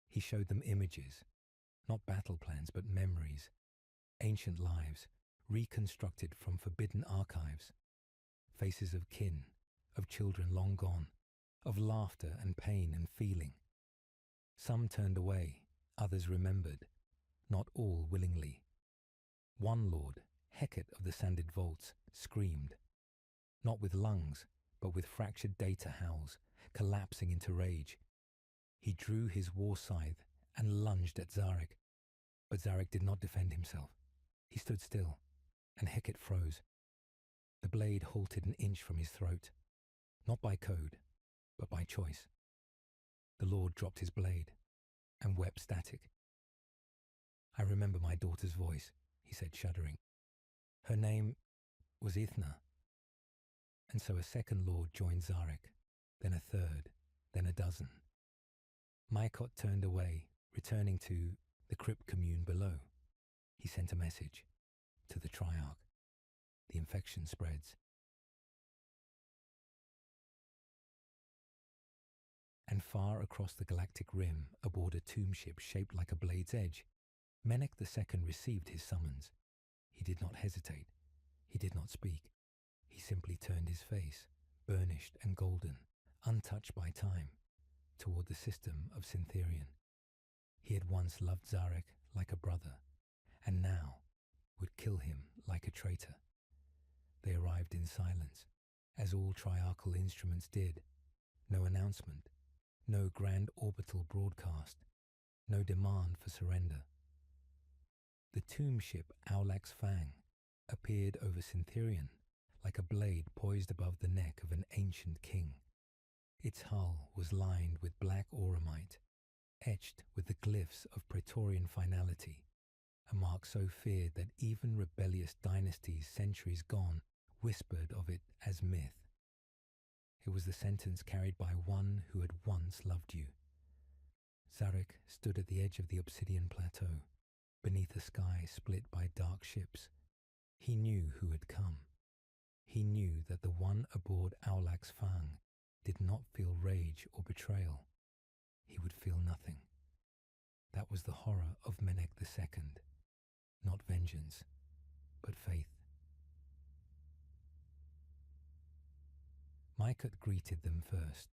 S1: He showed them images, not battle plans, but memories, ancient lives, reconstructed from forbidden archives, faces of kin, of children long gone, of laughter and pain and feeling. Some turned away, others remembered. not all willingly. One lord, Hecate of the Sanded Vaults, screamed, not with lungs, but with fractured data howls, collapsing into rage. He drew his war scythe and lunged at Zarek, but Zarek did not defend himself. He stood still, and Hecate froze. The blade halted an inch from his throat, not by code, but by choice. The Lord dropped his blade and wept static. I remember my daughter's voice, he said, shuddering. Her name was Ithna. And so a second Lord joined Zarek, then a third, then a dozen. Maikot turned away, returning to the crypt commune below. He sent a message to the Triarch. The infection spreads. And far across the galactic rim, aboard a tomb ship shaped like a blade's edge, Menek II received his summons. He did not hesitate. He did not speak. He simply turned his face, burnished and golden, untouched by time, toward the system of Syntherian. He had once loved Zarek like a brother, and now would kill him like a traitor. They arrived in silence, as all triarchal instruments did. No announcement, no grand orbital broadcast, no demand for surrender. The tomb ship Aulax Fang appeared over Syntherian like a blade poised above the neck of an ancient king. Its hull was lined with black auramite, etched with the glyphs of Praetorian finality, a mark so feared that even rebellious dynasties centuries gone whispered of it as myth. It was the sentence carried by one who had once loved you. Zarek stood at the edge of the obsidian plateau, beneath a sky split by dark ships. He knew who had come. He knew that the one aboard Aulax Fang did not feel rage or betrayal. He would feel nothing. That was the horror of Menek II. Not vengeance, but faith. Maikot greeted them first.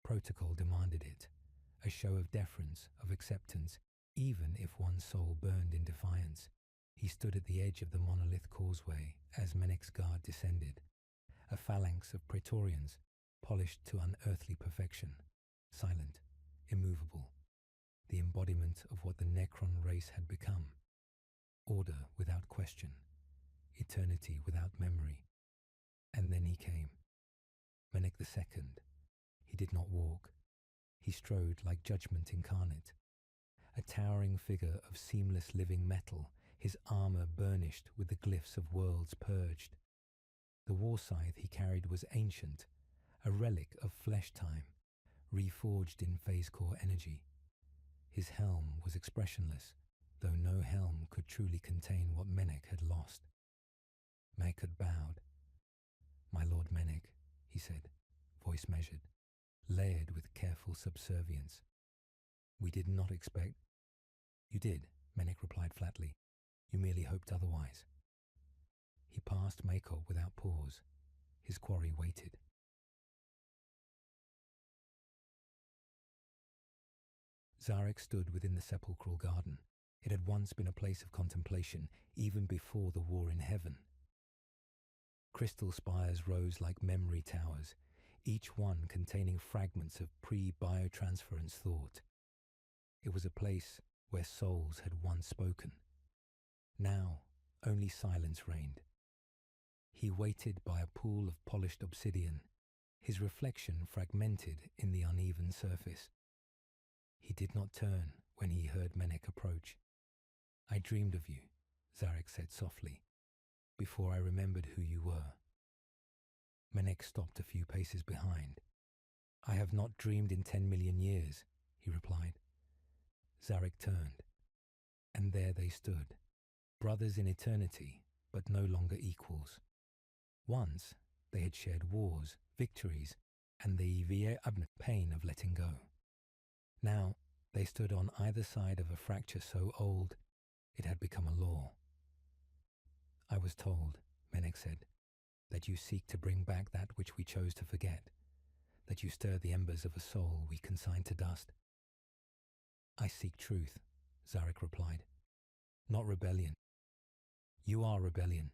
S1: Protocol demanded it. A show of deference, of acceptance, even if one's soul burned in defiance. He stood at the edge of the monolith causeway as Menek's guard descended. A phalanx of Praetorians, polished to unearthly perfection, silent, immovable, the embodiment of what the Necron race had become. Order without question, eternity without memory. And then he came. Menek II. He did not walk. He strode like judgment incarnate. A towering figure of seamless living metal, his armor burnished with the glyphs of worlds purged. The war scythe he carried was ancient, a relic of flesh time, reforged in phase core energy. His helm was expressionless, though no helm could truly contain what Menek had lost. Maikot bowed. My Lord Menek, he said, voice measured, layered with careful subservience. We did not expect... You did, Menek replied flatly. You merely hoped otherwise. He passed Maikot without pause. His quarry waited. Zarek stood within the sepulchral garden. It had once been a place of contemplation, even before the war in heaven. Crystal spires rose like memory towers, each one containing fragments of pre-biotransference thought. It was a place where souls had once spoken. Now only silence reigned. He waited by a pool of polished obsidian, his reflection fragmented in the uneven surface. He did not turn when he heard Menek approach. I dreamed of you, Zarek said softly, before I remembered who you were. Menek stopped a few paces behind. I have not dreamed in 10 million years, he replied. Zarek turned, and there they stood, brothers in eternity, but no longer equals. Once they had shared wars, victories, and the pain of letting go. Now they stood on either side of a fracture so old it had become a law. I was told, Menek said, that you seek to bring back that which we chose to forget, that you stir the embers of a soul we consigned to dust. I seek truth, Zarek replied. not rebellion. You are rebellion,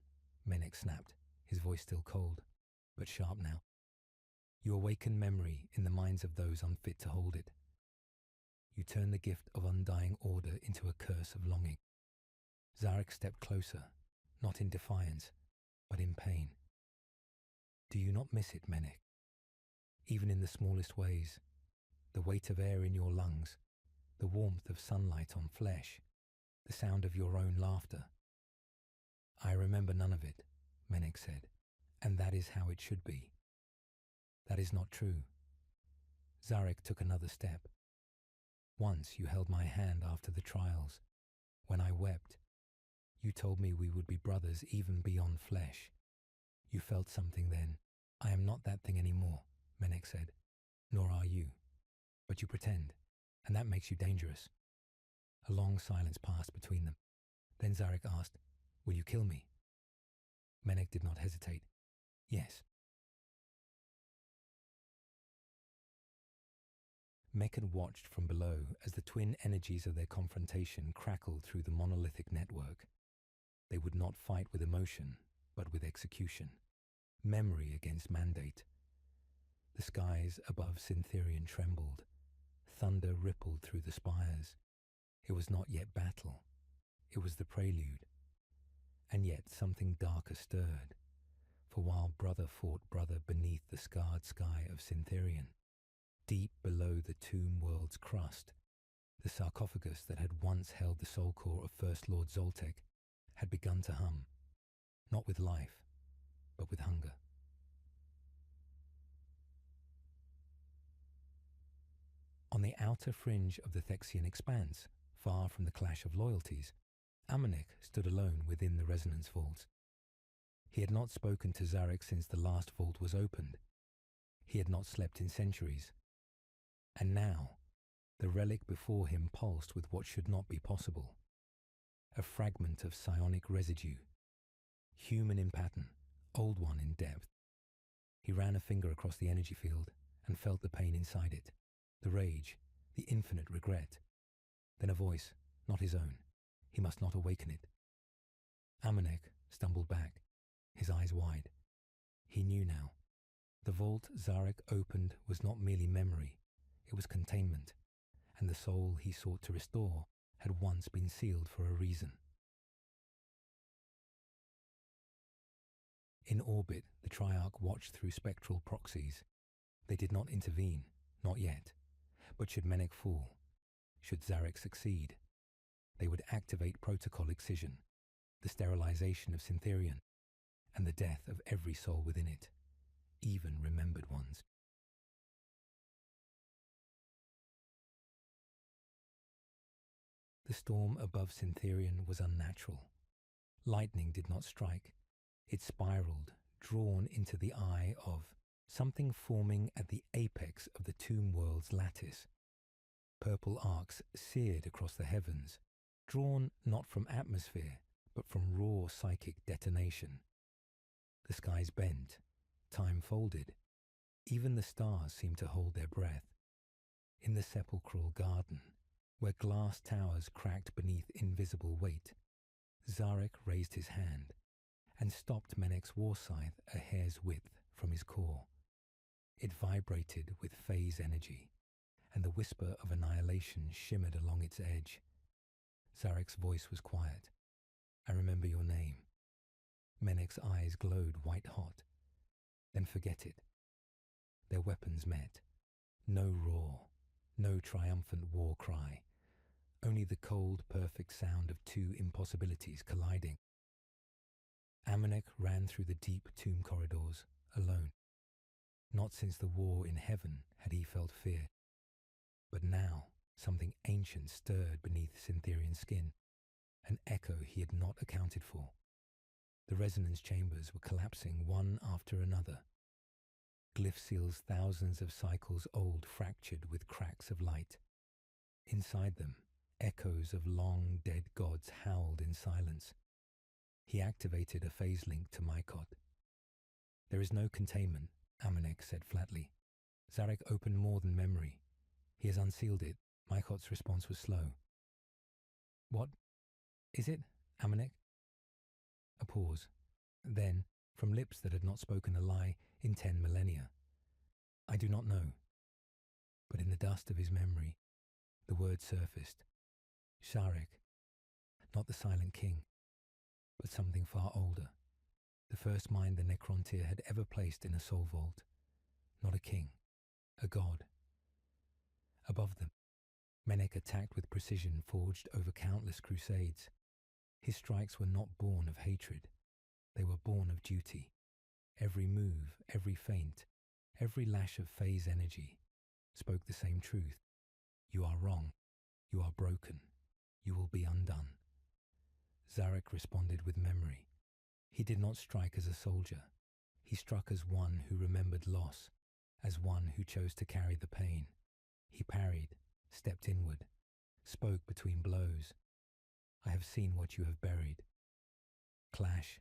S1: Menek snapped, his voice still cold, but sharp now. You awaken memory in the minds of those unfit to hold it. You turn the gift of undying order into a curse of longing. Zarek stepped closer, not in defiance, but in pain. Do you not miss it, Menek? Even in the smallest ways, the weight of air in your lungs, the warmth of sunlight on flesh, the sound of your own laughter. I remember none of it, Menek said, and that is how it should be. That is not true. Zarek took another step. Once you held my hand after the trials. When I wept, you told me we would be brothers even beyond flesh. You felt something then. I am not that thing anymore, Menek said. Nor are you. But you pretend, and that makes you dangerous. A long silence passed between them. Then Zarek asked, will you kill me? Menek did not hesitate. Yes. Mekan watched from below as the twin energies of their confrontation crackled through the monolithic network. They would not fight with emotion, but with execution. Memory against mandate. The skies above Syntherian trembled. Thunder rippled through the spires. It was not yet battle. It was the prelude. And yet something darker stirred. For while brother fought brother beneath the scarred sky of Syntherian, deep below the tomb world's crust, the sarcophagus that had once held the soul core of First Lord Zoltek had begun to hum, not with life, but with hunger. On the outer fringe of the Thexian expanse, far from the clash of loyalties, Amanek stood alone within the resonance vaults. He had not spoken to Zarek since the last vault was opened. He had not slept in centuries. And now, the relic before him pulsed with what should not be possible. A fragment of psionic residue, human in pattern, old one in depth. He ran a finger across the energy field and felt the pain inside it, the rage, the infinite regret. Then a voice, not his own. He must not awaken it. Amanek stumbled back, his eyes wide. He knew now. The vault Zarek opened was not merely memory. It was containment, and the soul he sought to restore had once been sealed for a reason. In orbit, the Triarch watched through spectral proxies. They did not intervene, not yet. But should Menek fall, should Zarek succeed, they would activate protocol excision, the sterilization of Syntherian, and the death of every soul within it, even remembered ones. The storm above Syntherian was unnatural. Lightning did not strike. It spiraled, drawn into the eye of something forming at the apex of the tomb world's lattice. Purple arcs seared across the heavens, drawn not from atmosphere, but from raw psychic detonation. The skies bent, time folded. Even the stars seemed to hold their breath. In the sepulchral garden, where glass towers cracked beneath invisible weight, Zarek raised his hand and stopped Menek's war scythe a hair's width from his core. It vibrated with phase energy, and the whisper of annihilation shimmered along its edge. Zarek's voice was quiet. I remember your name. Menek's eyes glowed white hot. Then forget it. Their weapons met. No roar, no triumphant war cry. Only the cold, perfect sound of two impossibilities colliding. Amanek ran through the deep tomb corridors, alone. Not since the war in heaven had he felt fear. But now something ancient stirred beneath Syntherian skin, an echo he had not accounted for. The resonance chambers were collapsing one after another. Glyph seals thousands of cycles old fractured with cracks of light. Inside them, echoes of long dead gods howled in silence. He activated a phase link to Mykot. There is no containment, Amanek said flatly. Zarek opened more than memory. He has unsealed it. Mykot's response was slow. What? Is it, Amanek? A pause. Then, from lips that had not spoken a lie in 10 millennia. I do not know. But in the dust of his memory, the word surfaced. Sharek. Not the Silent King, but something far older. The first mind the Necrontyr had ever placed in a soul vault. Not a king, a god. Above them, Menek attacked with precision forged over countless crusades. His strikes were not born of hatred. They were born of duty. Every move, every feint, every lash of phase energy spoke the same truth. You are wrong. You are broken. You will be undone. Zarek responded with memory. He did not strike as a soldier. He struck as one who remembered loss, as one who chose to carry the pain. He parried, stepped inward, spoke between blows. I have seen what you have buried. Clash.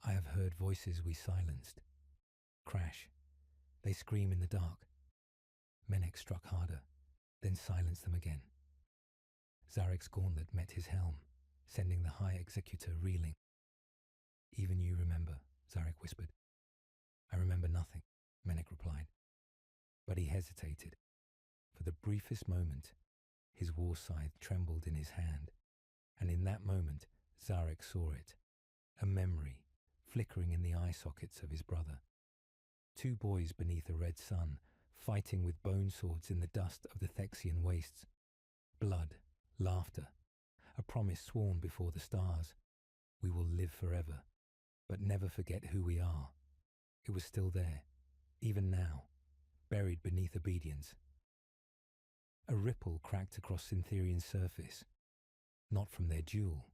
S1: I have heard voices we silenced. Crash. They scream in the dark. Menek struck harder, then silenced them again. Zarek's gauntlet met his helm, sending the High Executor reeling. Even you remember, Zarek whispered. I remember nothing, Menek replied. But he hesitated. For the briefest moment, his war scythe trembled in his hand, and in that moment Zarek saw it, a memory flickering in the eye sockets of his brother. Two boys beneath a red sun, fighting with bone swords in the dust of the Thexian wastes. Blood, laughter, a promise sworn before the stars. We will live forever, but never forget who we are. It was still there, even now, buried beneath obedience. A ripple cracked across Syntherian's surface, not from their duel,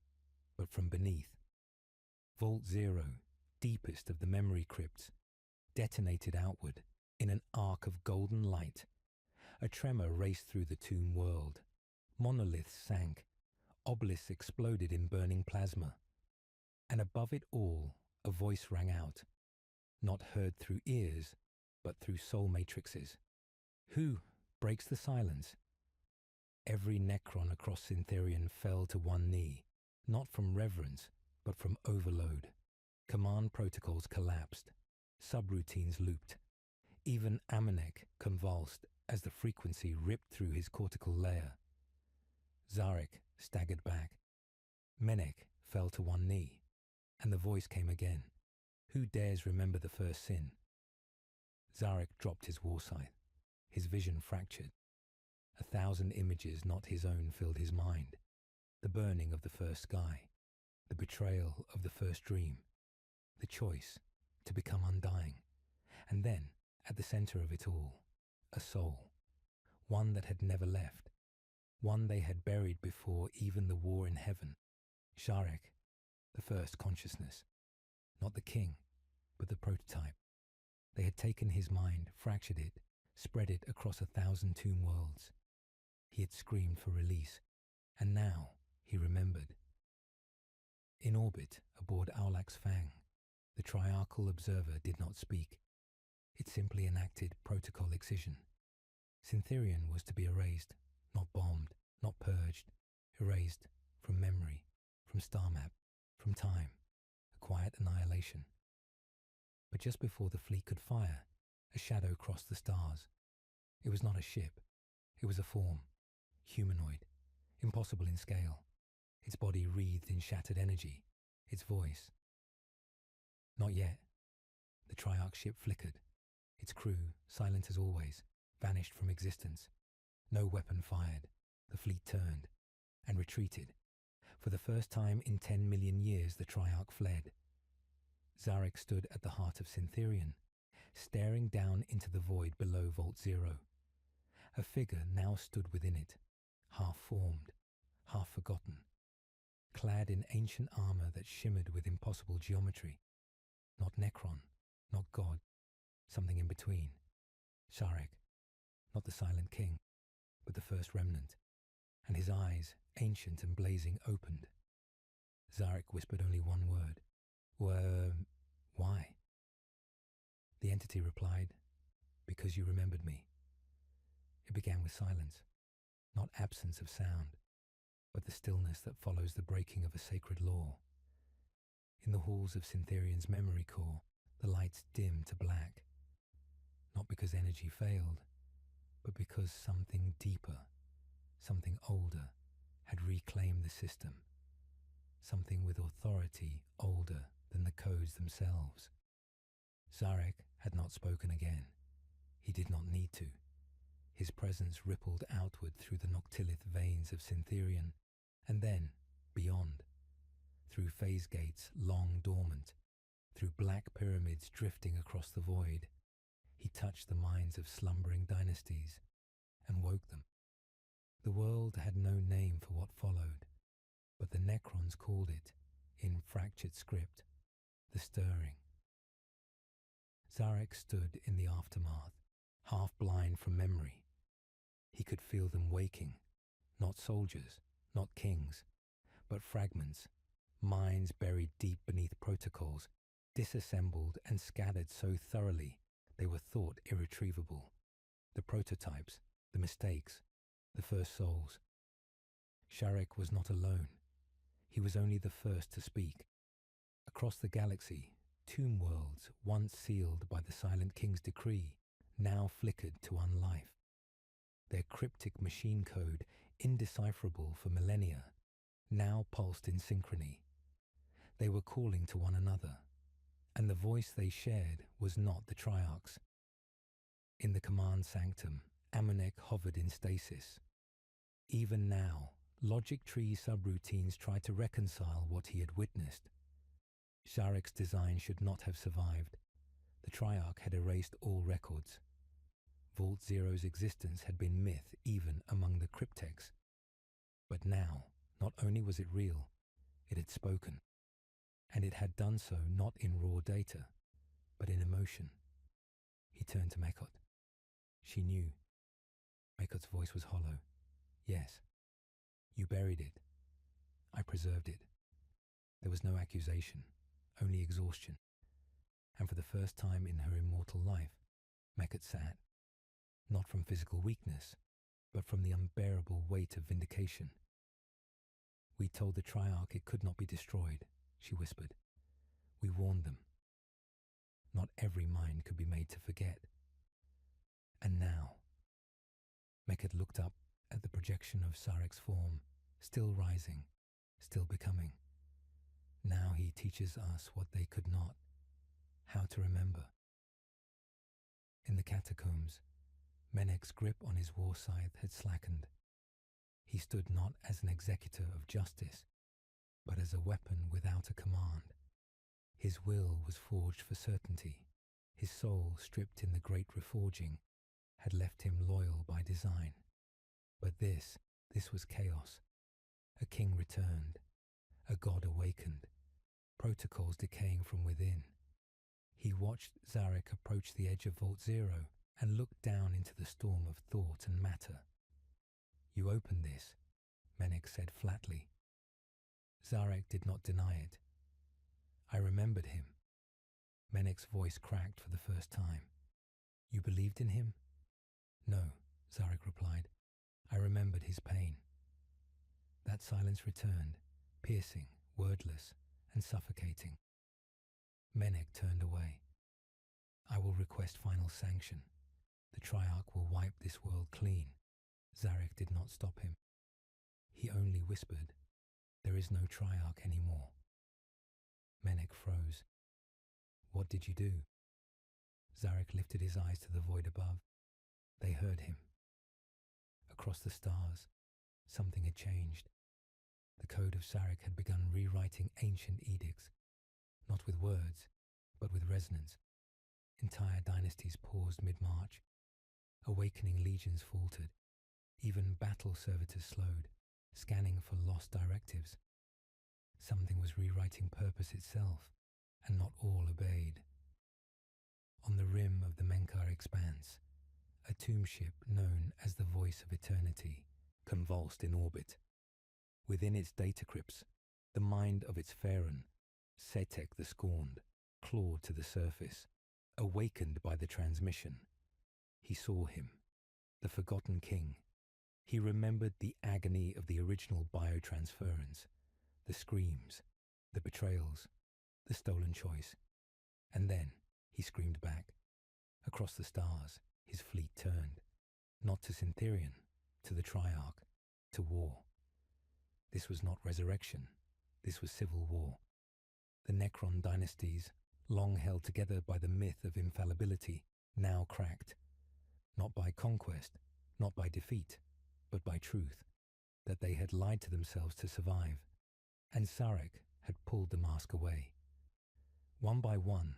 S1: but from beneath. Vault 0, deepest of the memory crypts, detonated outward in an arc of golden light. A tremor raced through the tomb world. Monoliths sank. Obelisks exploded in burning plasma. And above it all, a voice rang out, not heard through ears, but through soul matrices. Who breaks the silence? Every Necron across Syntherian fell to one knee, not from reverence, but from overload. Command protocols collapsed. Subroutines looped. Even Amanek convulsed as the frequency ripped through his cortical layer. Zarek staggered back. Menek fell to one knee, and the voice came again. Who dares remember the first sin? Zarek dropped his war scythe. His vision fractured. 1,000 images not his own filled his mind. The burning of the first sky, the betrayal of the first dream, the choice to become undying. And then, at the center of it all, a soul, one that had never left, one they had buried before even the war in heaven. Sharek, the first consciousness, not the king, but the prototype. They had taken his mind, fractured it, spread it across 1,000 tomb worlds. He had screamed for release, and now he remembered. In orbit, aboard Aulak's Fang, the triarchal observer did not speak. It simply enacted protocol excision. Syntherian was to be erased, not bombed, not purged, erased from memory, from star map, from time, a quiet annihilation. But just before the fleet could fire, a shadow crossed the stars. It was not a ship. It was a form, humanoid, impossible in scale. Its body wreathed in shattered energy, its voice. Not yet. The Triarch ship flickered. Its crew, silent as always, vanished from existence. No weapon fired. The fleet turned and retreated. For the first time in 10 million years, the Triarch fled. Zarek stood at the heart of Syntherian, staring down into the void below Vault 0. A figure now stood within it, half-formed, half-forgotten, clad in ancient armor that shimmered with impossible geometry. Not Necron, not God, something in between. Sharek, not the Silent King, but the first remnant, and his eyes, ancient and blazing, opened. Zarek whispered only one word. Why? The entity replied, because you remembered me. It began with silence, not absence of sound, but the stillness that follows the breaking of a sacred law. In the halls of Syntherian's memory core, the lights dim to black, not because energy failed, but because something deeper, something older, had reclaimed the system, something with authority older than the codes themselves. Zarek had not spoken again. He did not need to. His presence rippled outward through the noctilith veins of Syntherian, and then beyond, through phase gates long dormant, through black pyramids drifting across the void. He touched the minds of slumbering dynasties and woke them. The world had no name for what followed, but the Necrons called it, in fractured script, the stirring. Zarek stood in the aftermath, half blind from memory. He could feel them waking, not soldiers, not kings, but fragments, minds buried deep beneath protocols, disassembled and scattered so thoroughly they were thought irretrievable. The prototypes, the mistakes, the first souls. Sharek was not alone. He was only the first to speak. Across the galaxy, tomb worlds, once sealed by the Silent King's decree, now flickered to unlife. Their cryptic machine code, indecipherable for millennia, now pulsed in synchrony. They were calling to one another, and the voice they shared was not the Triarch's. In the command sanctum, Amunek hovered in stasis. Even now, logic tree subroutines tried to reconcile what he had witnessed. Sharek's design should not have survived. The Triarch had erased all records. Vault Zero's existence had been myth even among the cryptex. But now, not only was it real, it had spoken. And it had done so not in raw data, but in emotion. He turned to Mekot. She knew. Mekot's voice was hollow. Yes. You buried it. I preserved it. There was no accusation, only exhaustion. And for the first time in her immortal life, Mekot sat, not from physical weakness, but from the unbearable weight of vindication. We told the Triarch it could not be destroyed, she whispered. We warned them. Not every mind could be made to forget. And now, Mekot looked up at the projection of Sarek's form, still rising, still becoming. Now he teaches us what they could not, how to remember. In the catacombs, Menek's grip on his war scythe had slackened. He stood not as an executor of justice, but as a weapon without a command. His will was forged for certainty. His soul, stripped in the great reforging, had left him loyal by design. But this was chaos. A king returned, a god awakened, protocols decaying from within. He watched Zarek approach the edge of Vault Zero and looked down into the storm of thought and matter. You opened this, Menek said flatly. Zarek did not deny it. I remembered him. Menek's voice cracked for the first time. You believed in him? No, Zarek replied. I remembered his pain. That silence returned, piercing, wordless, and suffocating. Menek turned away. I will request final sanction. The Triarch will wipe this world clean. Zarek did not stop him. He only whispered, there is no Triarch anymore. Menek froze. What did you do? Zarek lifted his eyes to the void above. They heard him. Across the stars, something had changed. The code of Zarek had begun rewriting ancient edicts, not with words, but with resonance. Entire dynasties paused mid-march. Awakening legions faltered. Even battle servitors slowed, scanning for lost directives. Something was rewriting purpose itself, and not all obeyed. On the rim of the Menkar expanse, a tomb ship known as the Voice of Eternity convulsed in orbit. Within its data crypts, the mind of its Pharaon, Setek the Scorned, clawed to the surface, awakened by the transmission. He saw him, the forgotten king. He remembered the agony of the original biotransference, the screams, the betrayals, the stolen choice. And then he screamed back. Across the stars, his fleet turned, not to Syntherion, to the Triarch, to war. This was not resurrection. This was civil war. The Necron dynasties, long held together by the myth of infallibility, now cracked. Not by conquest, not by defeat, but by truth, that they had lied to themselves to survive, and Sarek had pulled the mask away. One by one,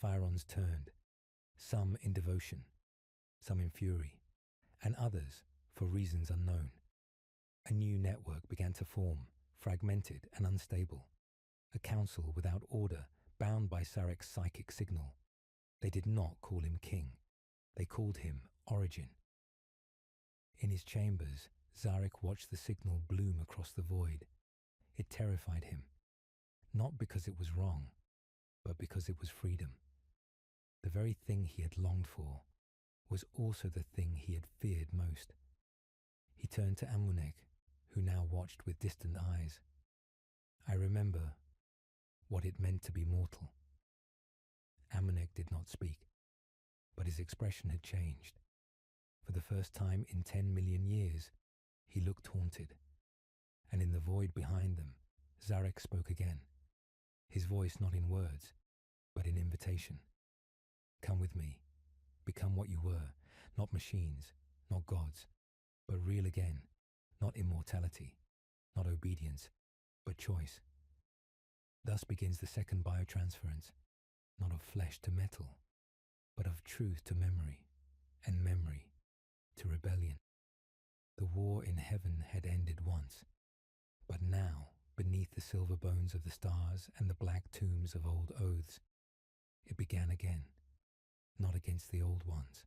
S1: Phyrons turned, some in devotion, some in fury, and others for reasons unknown. A new network began to form, fragmented and unstable. A council without order, bound by Sarek's psychic signal. They did not call him king. They called him Origin. In his chambers, Zarek watched the signal bloom across the void. It terrified him, not because it was wrong, but because it was freedom. The very thing he had longed for was also the thing he had feared most. He turned to Amunek, who now watched with distant eyes. I remember what it meant to be mortal. Amunek did not speak, but his expression had changed. For the first time in 10 million years, he looked haunted. And in the void behind them, Zarek spoke again, his voice not in words, but in invitation. Come with me. Become what you were, not machines, not gods, but real again, not immortality, not obedience, but choice. Thus begins the second biotransference, not of flesh to metal, but of truth to memory, and memory to rebellion. The war in heaven had ended once, but now, beneath the silver bones of the stars and the black tombs of old oaths, it began again, not against the old ones,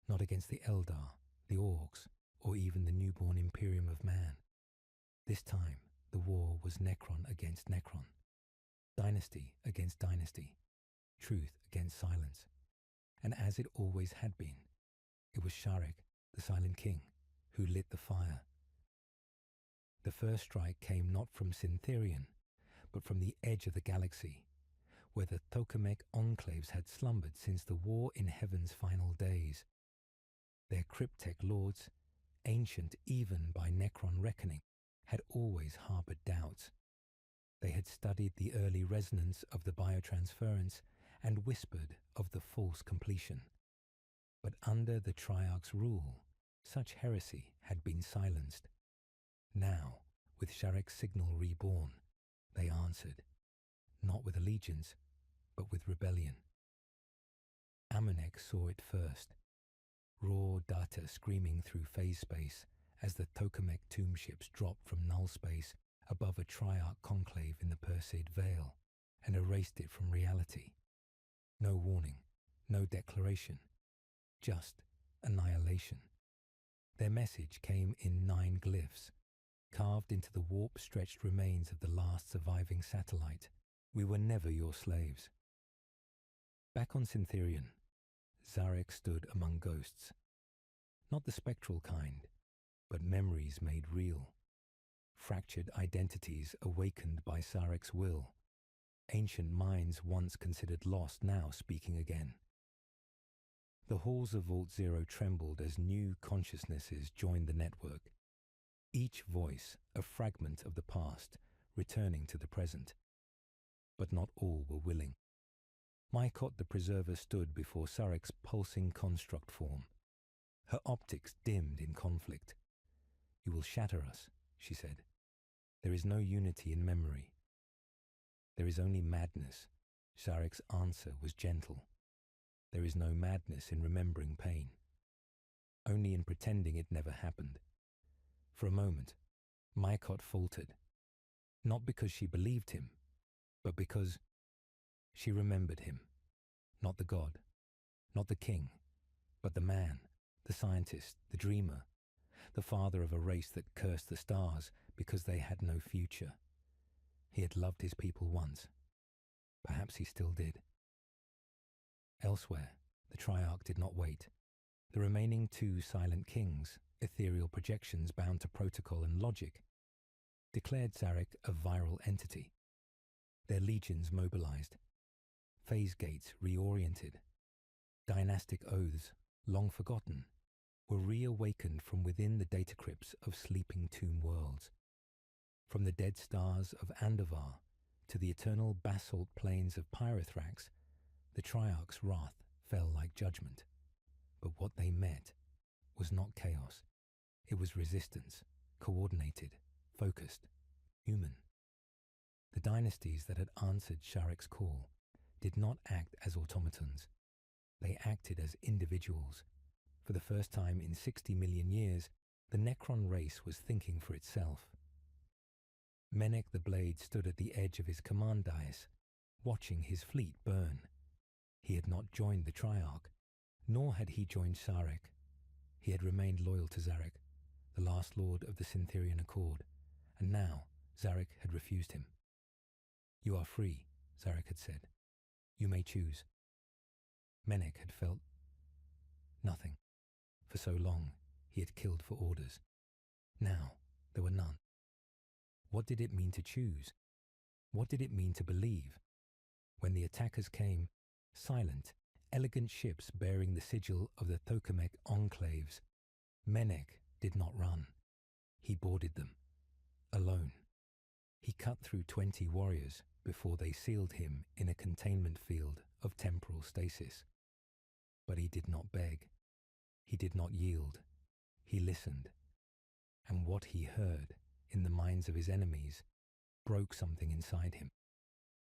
S1: not against the Eldar, the Orcs, or even the newborn Imperium of Man. This time, the war was Necron against Necron, dynasty against dynasty, truth against silence. And as it always had been, it was Sharek, the Silent King, who lit the fire. The first strike came not from Syntherion, but from the edge of the galaxy, where the Tokamek enclaves had slumbered since the war in heaven's final days. Their cryptek lords, ancient even by Necron reckoning, had always harbored doubts. They had studied the early resonance of the biotransference and whispered of the false completion. But under the Triarch's rule, such heresy had been silenced. Now, with Sharek's signal reborn, they answered, not with allegiance, but with rebellion. Amunek saw it first, raw data screaming through phase space as the Tokamek tomb ships dropped from null space above a Triarch conclave in the Perseid Veil and erased it from reality. No warning, no declaration, just annihilation. Their message came in 9 glyphs, carved into the warp-stretched remains of the last surviving satellite. We were never your slaves. Back on Syntherion, Zarek stood among ghosts. Not the spectral kind, but memories made real. Fractured identities awakened by Sarek's will. Ancient minds once considered lost now speaking again. The halls of Vault Zero trembled as new consciousnesses joined the network. Each voice a fragment of the past, returning to the present. But not all were willing. Mykot the Preserver stood before Sarek's pulsing construct form. Her optics dimmed in conflict. You will shatter us, she said. There is no unity in memory. There is only madness. Sarek's answer was gentle. There is no madness in remembering pain. Only in pretending it never happened. For a moment, Mykot faltered. Not because she believed him, but because she remembered him. Not the god, not the king, but the man, the scientist, the dreamer, the father of a race that cursed the stars because they had no future. He had loved his people once. Perhaps he still did. Elsewhere, the Triarch did not wait. The remaining 2 silent kings, ethereal projections bound to protocol and logic, declared Zarek a viral entity. Their legions mobilized, phase gates reoriented, dynastic oaths, long forgotten, were reawakened from within the data crypts of sleeping tomb worlds. From the dead stars of Andavar to the eternal basalt plains of Pyrothrax, the Triarch's wrath fell like judgment. But what they met was not chaos. It was resistance, coordinated, focused, human. The dynasties that had answered Sharek's call did not act as automatons. They acted as individuals. For the first time in 60 million years, the Necron race was thinking for itself. Menek the Blade stood at the edge of his command dais, watching his fleet burn. He had not joined the Triarch, nor had he joined Sarek. He had remained loyal to Zarek, the last lord of the Syntherian Accord, and now Zarek had refused him. "You are free," Zarek had said. "You may choose." Menek had felt nothing. For so long, he had killed for orders. Now, there were none. What did it mean to choose? What did it mean to believe? When the attackers came, silent, elegant ships bearing the sigil of the Thokamek enclaves, Menek did not run. He boarded them, alone. He cut through 20 warriors before they sealed him in a containment field of temporal stasis. But he did not beg. He did not yield. He listened. And what he heard in the minds of his enemies broke something inside him.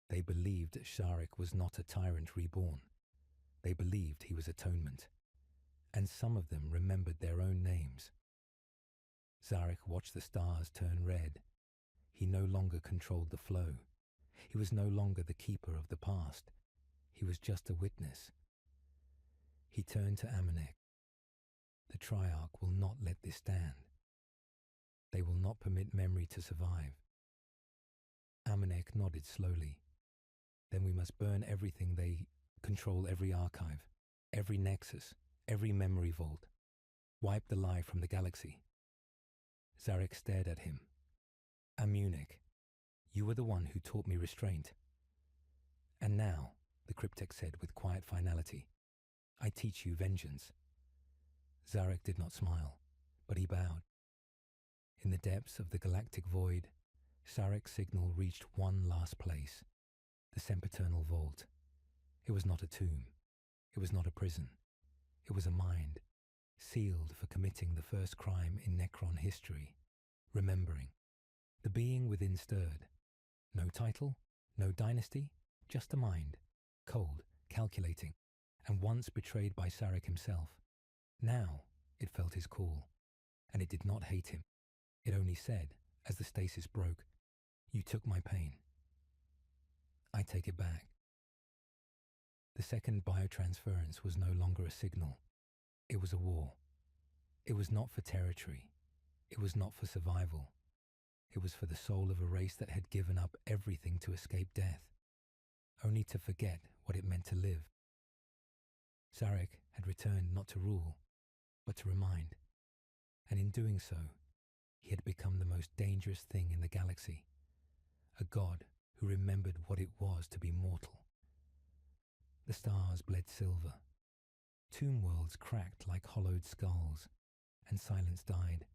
S1: They believed Sharek was not a tyrant reborn. They believed he was atonement. And some of them remembered their own names. Zarek watched the stars turn red. He no longer controlled the flow. He was no longer the keeper of the past. He was just a witness. He turned to Amanek. The Triarch will not let this stand. They will not permit memory to survive. Amanek nodded slowly. Then we must burn everything. They control every archive, every nexus, every memory vault. Wipe the lie from the galaxy. Zarek stared at him. Amunek, you were the one who taught me restraint. And now, the cryptek said with quiet finality, I teach you vengeance. Zarek did not smile, but he bowed. In the depths of the galactic void, Sarek's signal reached one last place, the sempiternal vault. It was not a tomb. It was not a prison. It was a mind, sealed for committing the first crime in Necron history, remembering. The being within stirred. No title, no dynasty, just a mind, cold, calculating, and once betrayed by Sarek himself. Now it felt his call, and it did not hate him. It only said, as the stasis broke, you took my pain. I take it back. The second biotransference was no longer a signal. It was a war. It was not for territory. It was not for survival. It was for the soul of a race that had given up everything to escape death, only to forget what it meant to live. Sarek had returned not to rule, but to remind, and in doing so, he had become the most dangerous thing in the galaxy, a god who remembered what it was to be mortal. The stars bled silver. Tomb worlds cracked like hollowed skulls, and silence died.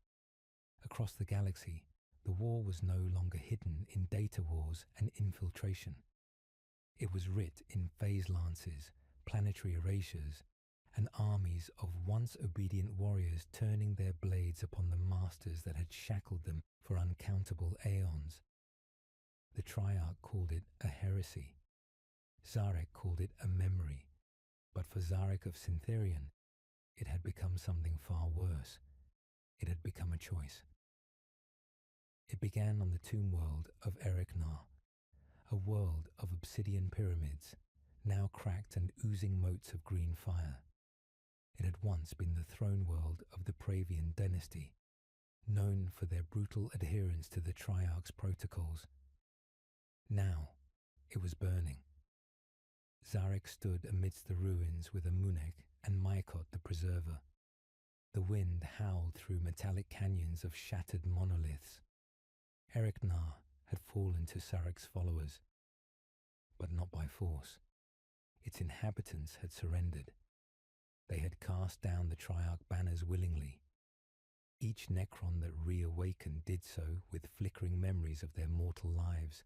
S1: Across the galaxy, the war was no longer hidden in data wars and infiltration. It was writ in phase lances, planetary erasures, and armies of once obedient warriors turning their blades upon the masters that had shackled them for uncountable aeons. The Triarch called it a heresy. Zarek called it a memory, but for Zarek of Syntherian, it had become something far worse. It had become a choice. It began on the tomb world of Ericnar, a world of obsidian pyramids, now cracked and oozing motes of green fire. It had once been the throne world of the Pravian dynasty, known for their brutal adherence to the Triarch's protocols. Now it was burning. Zarek stood amidst the ruins with Amunek and Maikot the Preserver. The wind howled through metallic canyons of shattered monoliths. Eric Nar had fallen to Sarek's followers, but not by force. Its inhabitants had surrendered. They had cast down the Triarch banners willingly. Each Necron that reawakened did so with flickering memories of their mortal lives,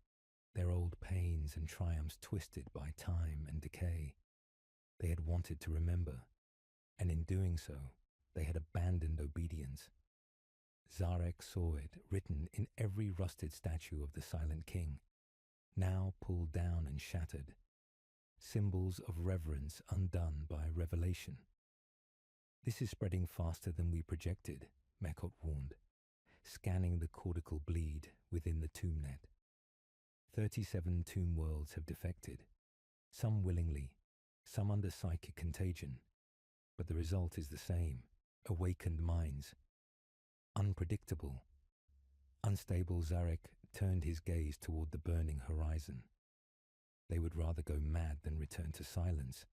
S1: their old pains and triumphs twisted by time and decay. They had wanted to remember, and in doing so, they had abandoned obedience. Zarek saw it written in every rusted statue of the Silent King, now pulled down and shattered, symbols of reverence undone by revelation. "This is spreading faster than we projected," Mekot warned, scanning the cortical bleed within the tomb net. 37 tomb worlds have defected, some willingly, some under psychic contagion, but the result is the same: awakened minds. Unpredictable. Unstable, Zarek turned his gaze toward the burning horizon. They would rather go mad than return to silence.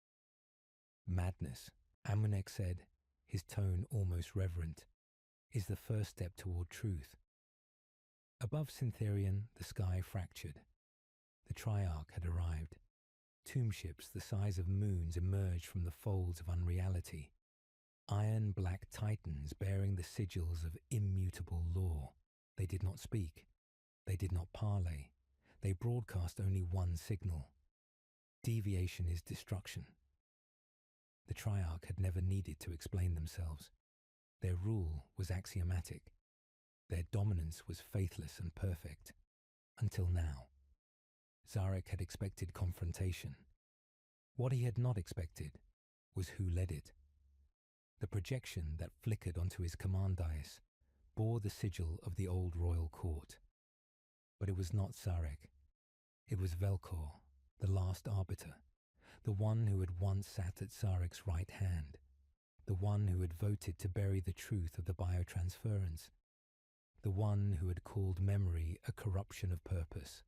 S1: "Madness," Amunek said, his tone almost reverent, "is the first step toward truth." Above Syntherion, the sky fractured. The Triarch had arrived. Tomb ships the size of moons emerged from the folds of unreality. Iron-black titans bearing the sigils of immutable law. They did not speak. They did not parley. They broadcast only one signal: deviation is destruction. The Triarch had never needed to explain themselves. Their rule was axiomatic. Their dominance was faithless and perfect. Until now. Zarek had expected confrontation. What he had not expected was who led it. The projection that flickered onto his command dais bore the sigil of the old royal court. But it was not Zarek. It was Velkor, the last arbiter, the one who had once sat at Zarek's right hand, the one who had voted to bury the truth of the biotransference, the one who had called memory a corruption of purpose.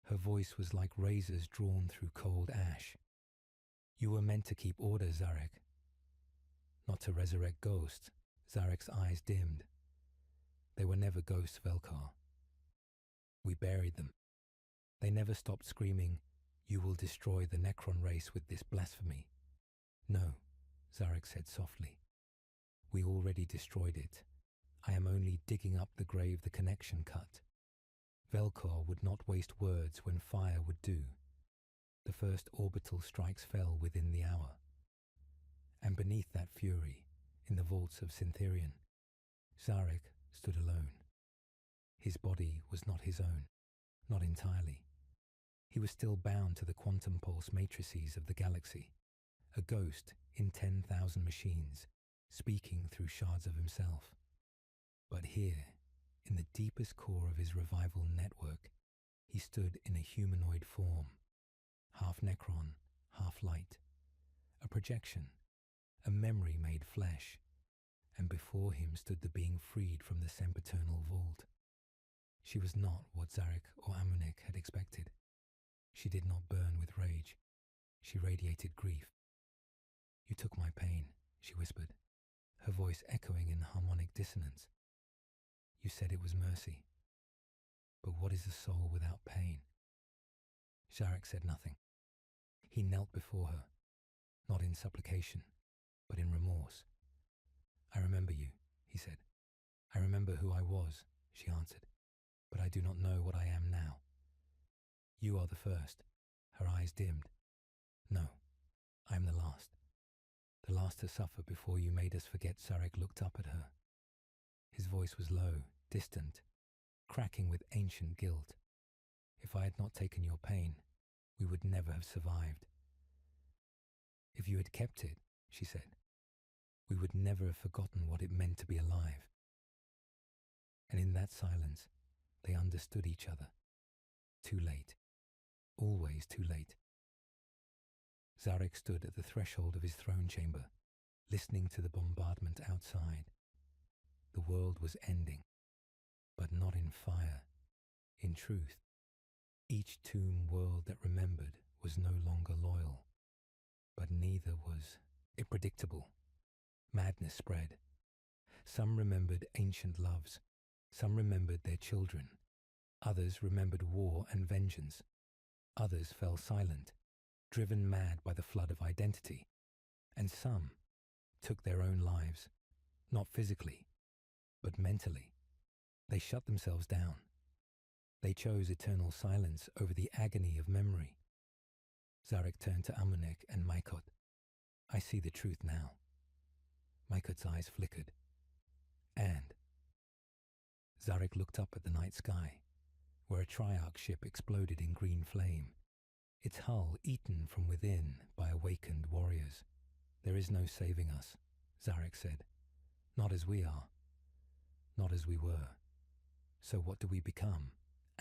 S1: Her voice was like razors drawn through cold ash. "You were meant to keep order, Zarek. Not to resurrect ghosts." Zarek's eyes dimmed. "They were never ghosts, Velkar. We buried them. They never stopped screaming, 'You will destroy the Necron race with this blasphemy.' No," Zarek said softly. "We already destroyed it. I am only digging up the grave the connection cut." Velkor would not waste words when fire would do. The first orbital strikes fell within the hour. And beneath that fury, in the vaults of Syntherion, Zarek stood alone. His body was not his own, not entirely. He was still bound to the quantum pulse matrices of the galaxy, a ghost in 10,000 machines, speaking through shards of himself. But here, in the deepest core of his revival network, he stood in a humanoid form, half Necron, half light, a projection, a memory made flesh, and before him stood the being freed from the sempiternal vault. She was not what Zarek or Amunek had expected. She did not burn with rage. She radiated grief. "You took my pain," she whispered, her voice echoing in harmonic dissonance. "You said it was mercy. But what is a soul without pain?" Zarek said nothing. He knelt before her, not in supplication, but in remorse. "I remember you," he said. "I remember who I was," she answered, "but I do not know what I am now." "You are the first." Her eyes dimmed. "No, I am the last. The last to suffer before you made us forget." Zarek looked up at her. His voice was low, distant, cracking with ancient guilt. "If I had not taken your pain, we would never have survived." "If you had kept it," she said, "we would never have forgotten what it meant to be alive." And in that silence, they understood each other. Too late. Always too late. Zarek stood at the threshold of his throne chamber, listening to the bombardment outside. The world was ending, but not in fire, in truth. Each tomb world that remembered was no longer loyal, but neither was it predictable. Madness spread, Some remembered ancient loves. Some remembered their children. Others remembered war and vengeance. Others fell silent, driven mad by the flood of identity. And some took their own lives, not physically, but mentally. They shut themselves down. They chose eternal silence over the agony of memory. Zarek turned to Amunek and Maikot. I see the truth now. Maikot's eyes flickered. And Zarek looked up at the night sky, where a Triarch ship exploded in green flame, its hull eaten from within by awakened warriors. There is no saving us, Zarek said. Not as we are. Not as we were. So what do we become?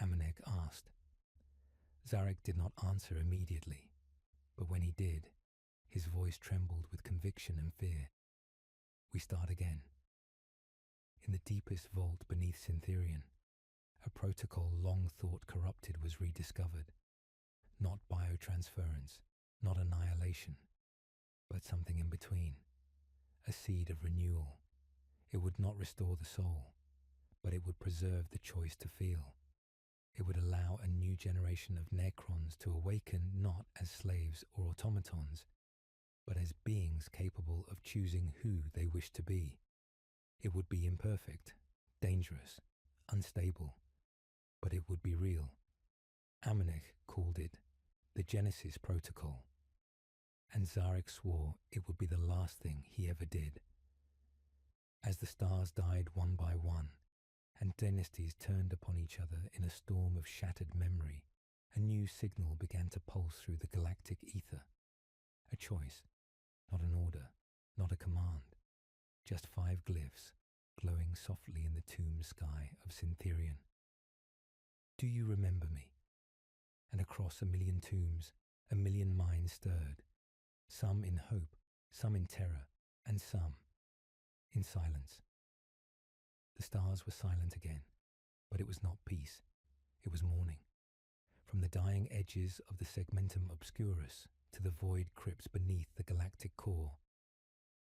S1: Amunek asked. Zarek did not answer immediately, but when he did, his voice trembled with conviction and fear. We start again. In the deepest vault beneath Syntherion, a protocol long thought corrupted was rediscovered. Not biotransference, not annihilation, but something in between. A seed of renewal. It would not restore the soul, but it would preserve the choice to feel. It would allow a new generation of Necrons to awaken not as slaves or automatons, but as beings capable of choosing who they wish to be. It would be imperfect, dangerous, unstable, but it would be real. Amunek called it the Genesis Protocol, and Zarek swore it would be the last thing he ever did. As the stars died one by one, and dynasties turned upon each other in a storm of shattered memory, a new signal began to pulse through the galactic ether. A choice, not an order, not a command, just 5 glyphs glowing softly in the tomb sky of Syntherion. Do you remember me? And across 1,000,000 tombs, 1,000,000 minds stirred, some in hope, some in terror, and some in silence. The stars were silent again, but it was not peace, it was morning. From the dying edges of the segmentum obscurus to the void crypts beneath the galactic core,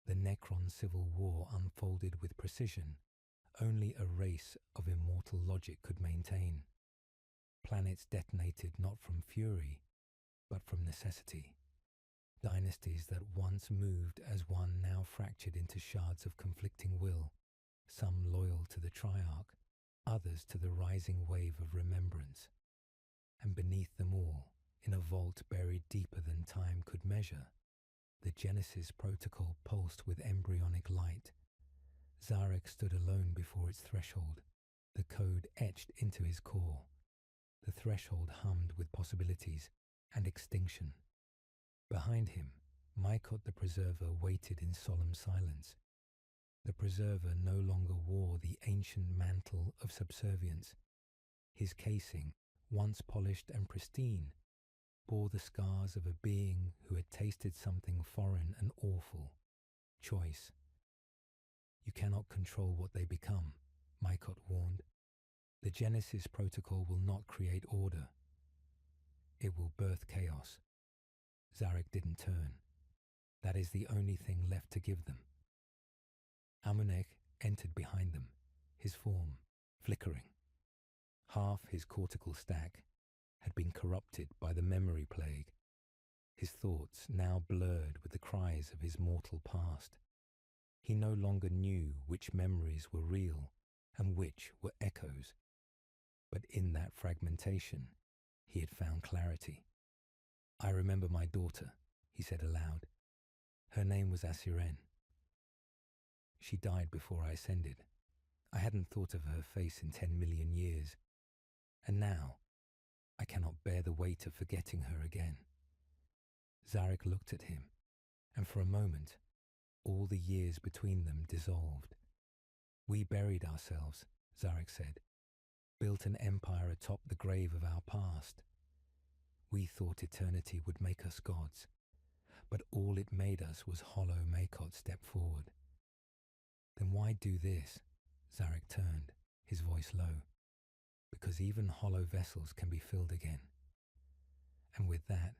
S1: the Necron civil war unfolded with precision only a race of immortal logic could maintain. Planets detonated not from fury, but from necessity. Dynasties that once moved as one now fractured into shards of conflicting will, some loyal to the Triarch, others to the rising wave of remembrance. And beneath them all, in a vault buried deeper than time could measure, the Genesis Protocol pulsed with embryonic light. Zarek stood alone before its threshold, the code etched into his core. The threshold hummed with possibilities and extinction. Behind him, Maikot the Preserver waited in solemn silence. The Preserver no longer wore the ancient mantle of subservience. His casing, once polished and pristine, bore the scars of a being who had tasted something foreign and awful. Choice. You cannot control what they become, Maikot warned. The Genesis Protocol will not create order. It will birth chaos. Zarek didn't turn. That is the only thing left to give them. Amunek entered behind them, his form flickering. Half his cortical stack had been corrupted by the memory plague, his thoughts now blurred with the cries of his mortal past. He no longer knew which memories were real and which were echoes. But in that fragmentation, he had found clarity. I remember my daughter, he said aloud. Her name was Asiren. She died before I ascended. I hadn't thought of her face in 10 million years. And now, I cannot bear the weight of forgetting her again. Zarek looked at him, and for a moment, all the years between them dissolved. We buried ourselves, Zarek said, built an empire atop the grave of our past. We thought eternity would make us gods, but all it made us was hollow. Maikot stepped forward. Then why do this? Zarek turned, his voice low. Because even hollow vessels can be filled again. And with that,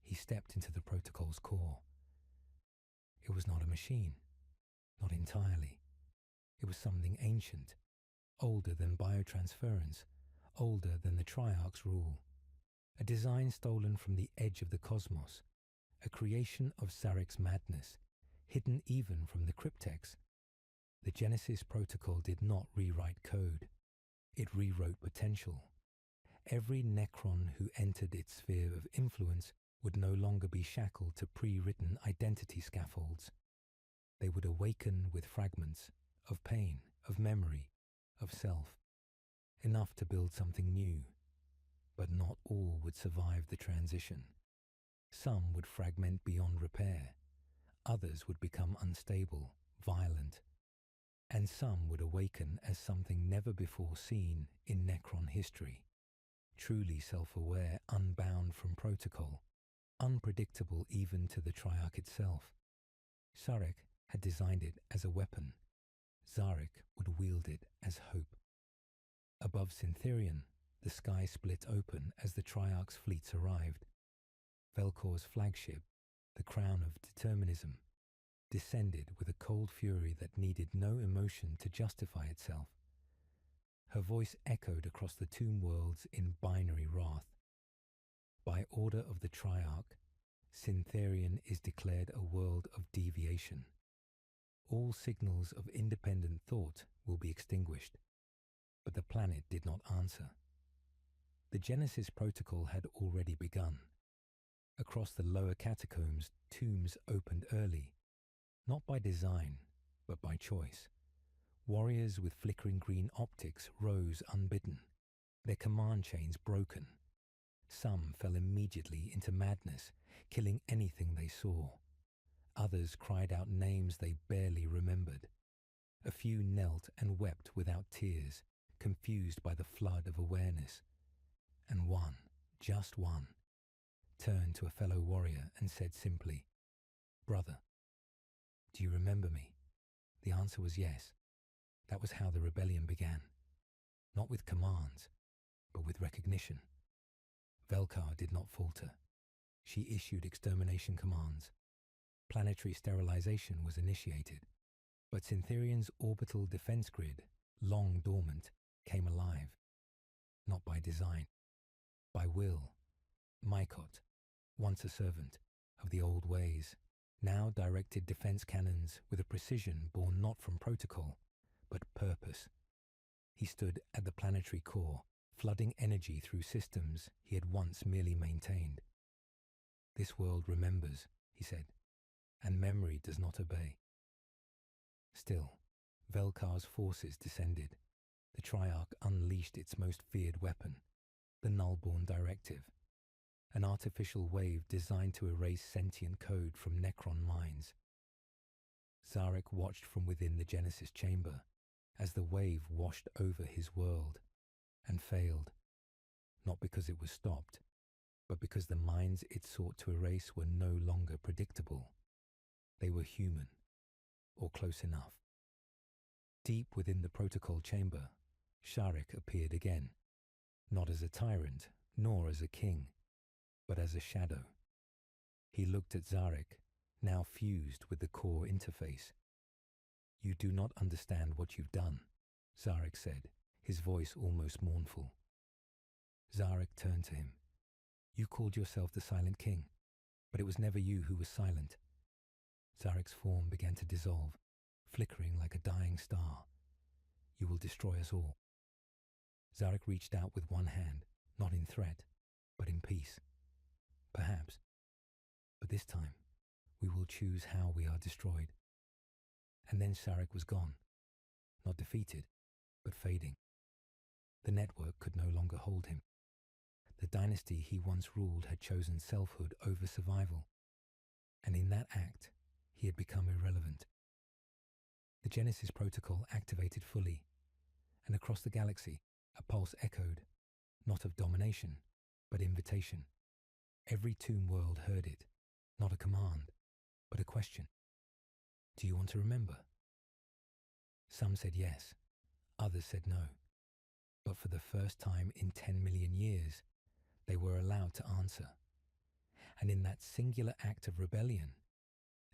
S1: he stepped into the protocol's core. It was not a machine, not entirely. It was something ancient, older than biotransference, older than the Triarch's rule. A design stolen from the edge of the cosmos, a creation of Zarek's madness, hidden even from the cryptex. The Genesis protocol did not rewrite code. It rewrote potential. Every Necron who entered its sphere of influence would no longer be shackled to pre-written identity scaffolds. They would awaken with fragments of pain, of memory, of self, enough to build something new. But not all would survive the transition. Some would fragment beyond repair, others would become unstable, violent, and some would awaken as something never before seen in Necron history, truly self-aware, unbound from protocol, unpredictable even to the Triarch itself. Zarek had designed it as a weapon. Zarek would wield it as hope. Above Syntherion, the sky split open as the Triarch's fleets arrived. Velkor's flagship, the crown of determinism, descended with a cold fury that needed no emotion to justify itself. Her voice echoed across the tomb worlds in binary wrath. By order of the Triarch, Syntherion is declared a world of deviation. All signals of independent thought will be extinguished. But the planet did not answer. The Genesis protocol had already begun. Across the lower catacombs, tombs opened early, not by design, but by choice. Warriors with flickering green optics rose unbidden, their command chains broken. Some fell immediately into madness, killing anything they saw. Others cried out names they barely remembered. A few knelt and wept without tears, confused by the flood of awareness. And one, just one, turned to a fellow warrior and said simply, "Brother, do you remember me?" The answer was yes. That was how the rebellion began. Not with commands, but with recognition. Velkar did not falter. She issued extermination commands. Planetary sterilization was initiated. But Syntherion's orbital defense grid, long dormant, came alive. Not by design, by will. Mykot, once a servant of the old ways, now directed defense cannons with a precision born not from protocol, but purpose. He stood at the planetary core, flooding energy through systems he had once merely maintained. "This world remembers," he said, "and memory does not obey." Still, Velkar's forces descended. The Triarch unleashed its most feared weapon, the Nullborn Directive, an artificial wave designed to erase sentient code from Necron minds. Zarek watched from within the Genesis chamber as the wave washed over his world and failed, not because it was stopped, but because the minds it sought to erase were no longer predictable. They were human, or close enough. Deep within the protocol chamber, Sharek appeared again, not as a tyrant, nor as a king, but as a shadow. He looked at Zarek, now fused with the core interface. "You do not understand what you've done," Zarek said, his voice almost mournful. Zarek turned to him. "You called yourself the Silent King, but it was never you who was silent." Zarek's form began to dissolve, flickering like a dying star. "You will destroy us all." Zarek reached out with one hand, not in threat, but in peace. "Perhaps. But this time, we will choose how we are destroyed." And then Zarek was gone, not defeated, but fading. The network could no longer hold him. The dynasty he once ruled had chosen selfhood over survival, and in that act, he had become irrelevant. The Genesis protocol activated fully, and across the galaxy, a pulse echoed, not of domination, but invitation. Every tomb world heard it, not a command, but a question. "Do you want to remember?" Some said yes, others said no. But for the first time in 10 million years, they were allowed to answer. And in that singular act of rebellion,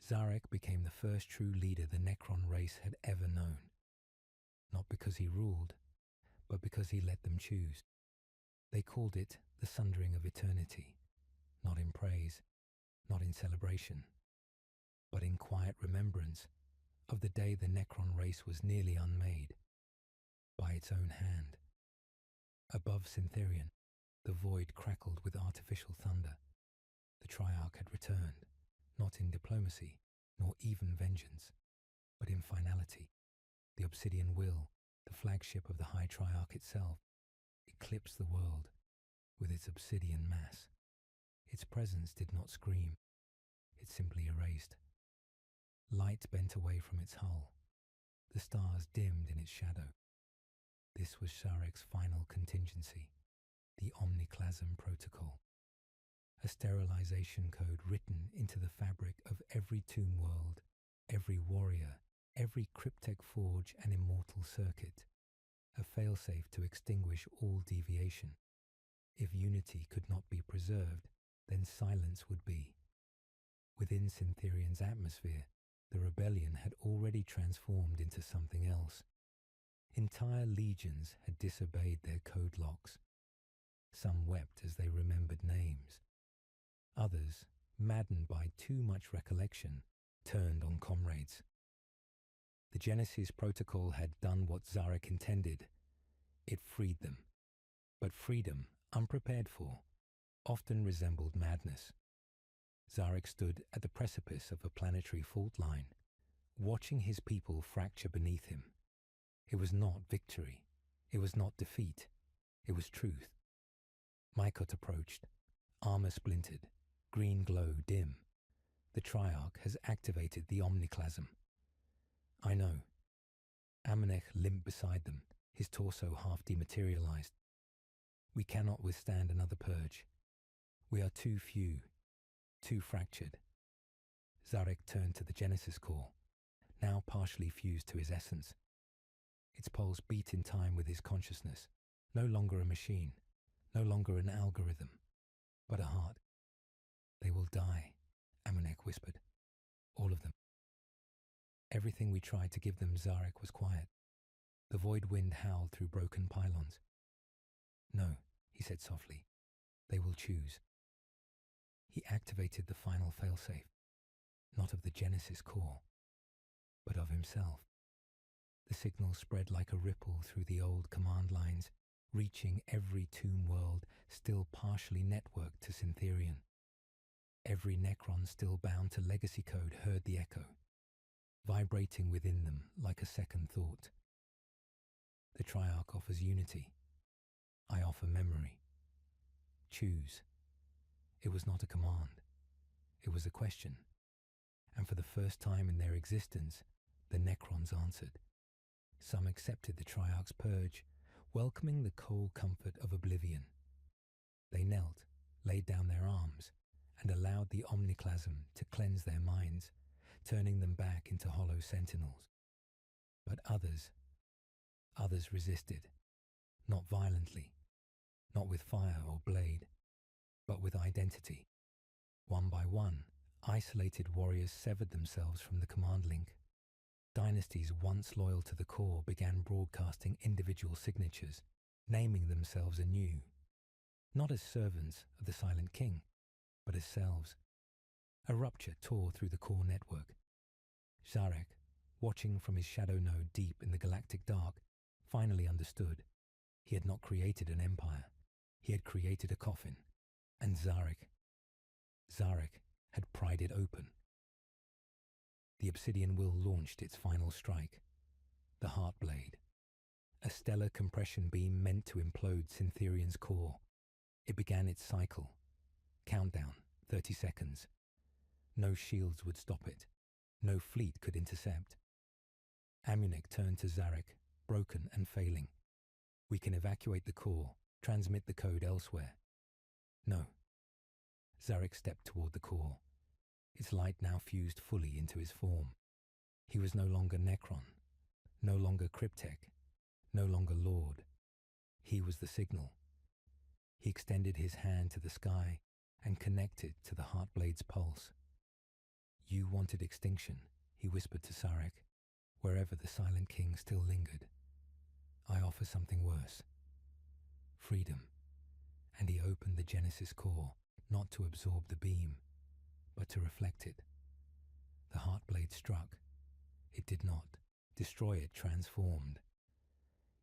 S1: Zarek became the first true leader the Necron race had ever known. not because he ruled, but because he let them choose. They called it the sundering of eternity, not in praise, not in celebration, but in quiet remembrance of the day the Necron race was nearly unmade by its own hand. Above Syntherion, the void crackled with artificial thunder. The Triarch had returned, not in diplomacy, nor even vengeance, but in finality. The Obsidian Will, the flagship of the High Triarch itself, eclipsed the world with its obsidian mass. Its presence did not scream, it simply erased. Light bent away from its hull. The stars dimmed in its shadow. This was Sharek's final contingency, the Omniclasm Protocol, a sterilization code written into the fabric of every tomb world, every warrior, every cryptek forge and immortal circuit, a failsafe to extinguish all deviation. If unity could not be preserved, then silence would be. Within Syntherian's atmosphere, the rebellion had already transformed into something else. Entire legions had disobeyed their code locks. Some wept as they remembered names. Others, maddened by too much recollection, turned on comrades. The Genesis Protocol had done what Zarek intended. It freed them. But freedom, unprepared for, often resembled madness. Zarek stood at the precipice of a planetary fault line, watching his people fracture beneath him. It was not victory. It was not defeat. It was truth. Mykot approached, armor splintered, green glow dim. The Triarch has activated the Omniclasm. I know. Amunek limped beside them, his torso half dematerialized. We cannot withstand another purge. We are too few, too fractured. Zarek turned to the Genesis core, now partially fused to his essence. Its pulse beat in time with his consciousness, no longer a machine, no longer an algorithm, but a heart. They will die, Amunek whispered. All of them. Everything we tried to give them, Zarek, was quiet. The void wind howled through broken pylons. No, he said softly. They will choose. He activated the final failsafe, not of the Genesis core, but of himself. The signal spread like a ripple through the old command lines, reaching every tomb world still partially networked to Syntherion. Every Necron still bound to legacy code heard the echo, vibrating within them like a second thought. The Triarch offers unity. I offer memory. Choose. It was not a command. It was a question. And for the first time in their existence, the Necrons answered. Some accepted the Triarch's purge, welcoming the cold comfort of oblivion. They knelt, laid down their arms, and allowed the Omniclasm to cleanse their minds, turning them back into hollow sentinels. But others resisted, not violently, not with fire or blade, but with identity. One by one, isolated warriors severed themselves from the command link. Dynasties once loyal to the core began broadcasting individual signatures, naming themselves anew, not as servants of the Silent King, but as selves. A rupture tore through the core network. Zarek, watching from his shadow node deep in the galactic dark, finally understood. He had not created an empire. He had created a coffin. And Zarek had pried it open. The Obsidian Will launched its final strike. The Heartblade. A stellar compression beam meant to implode Syntherian's core. It began its cycle. Countdown, 30 seconds. No shields would stop it. No fleet could intercept. Amunek turned to Zarek, broken and failing. We can evacuate the core, transmit the code elsewhere. No. Zarek stepped toward the core. Its light now fused fully into his form. He was no longer Necron, no longer cryptek, no longer Lord. He was the signal. He extended his hand to the sky and connected to the Heartblade's pulse. You wanted extinction, he whispered to Zarek, wherever the Silent King still lingered. I offer something worse. Freedom. And he opened the Genesis core, not to absorb the beam, but to reflect it. The Heartblade struck. It did not. Destroy it transformed.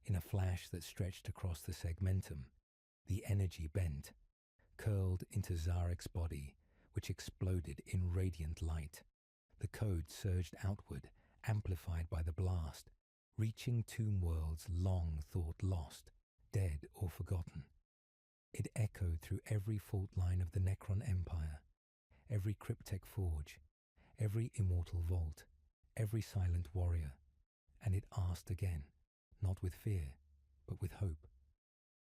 S1: In a flash that stretched across the segmentum, the energy bent, curled into Zarek's body, which exploded in radiant light. The code surged outward, amplified by the blast, reaching tomb worlds long thought lost, dead or forgotten. It echoed through every fault line of the Necron Empire, every cryptek forge, every immortal vault, every silent warrior, and it asked again, not with fear, but with hope.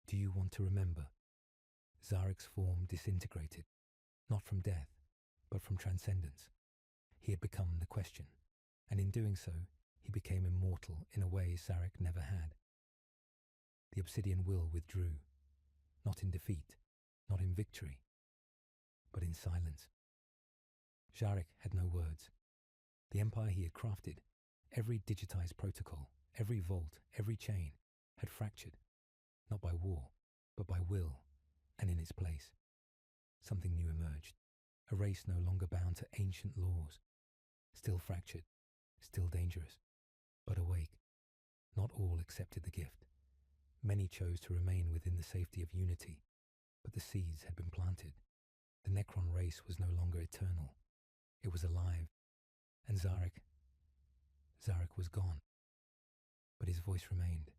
S1: Do you want to remember? Zarek's form disintegrated, not from death, but from transcendence. He had become the question, and in doing so, he became immortal in a way Zarek never had. The obsidian will withdrew, not in defeat, not in victory, but in silence. Zarek had no words. The empire he had crafted, every digitized protocol, every vault, every chain, had fractured, not by war, but by will, and in its place, something new emerged, a race no longer bound to ancient laws, still fractured, still dangerous, but awake. Not all accepted the gift. Many chose to remain within the safety of unity, but the seeds had been planted. The Necron race was no longer eternal. It was alive, and Zarek was gone. But his voice remained.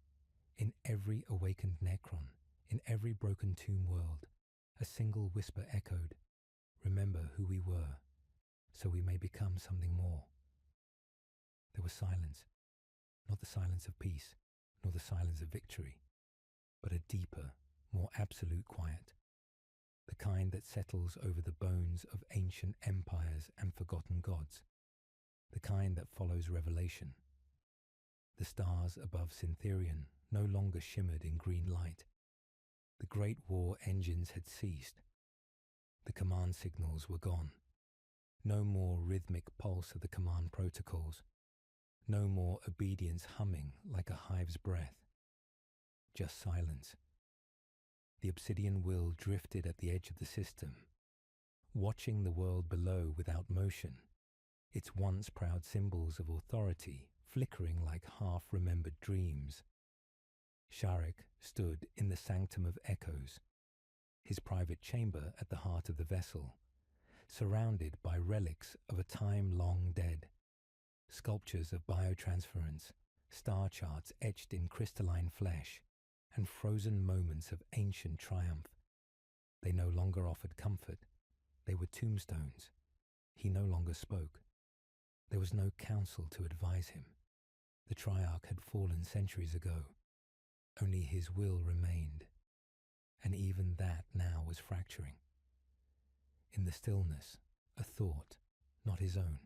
S1: In every awakened Necron, in every broken tomb world, a single whisper echoed, "Remember who we were, so we may become something more." There was silence, not the silence of peace, nor the silence of victory, but a deeper, more absolute quiet, the kind that settles over the bones of ancient empires and forgotten gods, the kind that follows revelation. The stars above Syntherion no longer shimmered in green light. The Great War engines had ceased. The command signals were gone. No more rhythmic pulse of the command protocols. No more obedience humming like a hive's breath. Just silence. The obsidian will drifted at the edge of the system, watching the world below without motion, its once proud symbols of authority flickering like half-remembered dreams. Zarek stood in the sanctum of echoes, his private chamber at the heart of the vessel, surrounded by relics of a time long dead, sculptures of biotransference, star charts etched in crystalline flesh, and frozen moments of ancient triumph. They no longer offered comfort. They were tombstones. He no longer spoke. There was no counsel to advise him. The Triarch had fallen centuries ago. Only his will remained, and even that now was fracturing. In the stillness, a thought, not his own,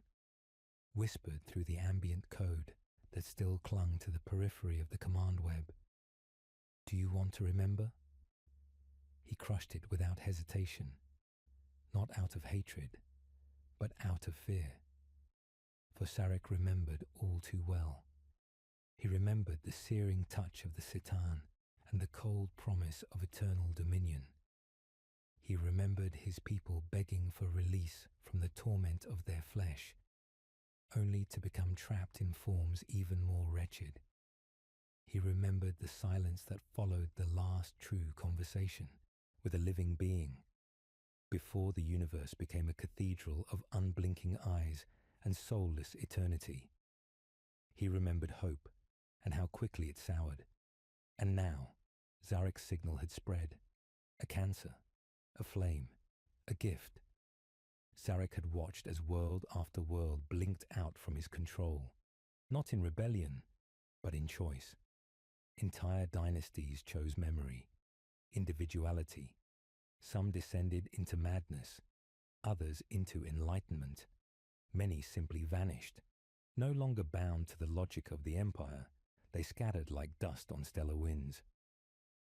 S1: whispered through the ambient code that still clung to the periphery of the command web. Do you want to remember? He crushed it without hesitation, not out of hatred, but out of fear. For Zarek remembered all too well. He remembered the searing touch of the Citan and the cold promise of eternal dominion. He remembered his people begging for release from the torment of their flesh, only to become trapped in forms even more wretched. He remembered the silence that followed the last true conversation with a living being, before the universe became a cathedral of unblinking eyes and soulless eternity. He remembered hope and how quickly it soured. And now, Zarek's signal had spread. A cancer, a flame, a gift. Zarek had watched as world after world blinked out from his control, not in rebellion, but in choice. Entire dynasties chose memory, individuality. Some descended into madness, others into enlightenment. Many simply vanished. No longer bound to the logic of the empire, they scattered like dust on stellar winds.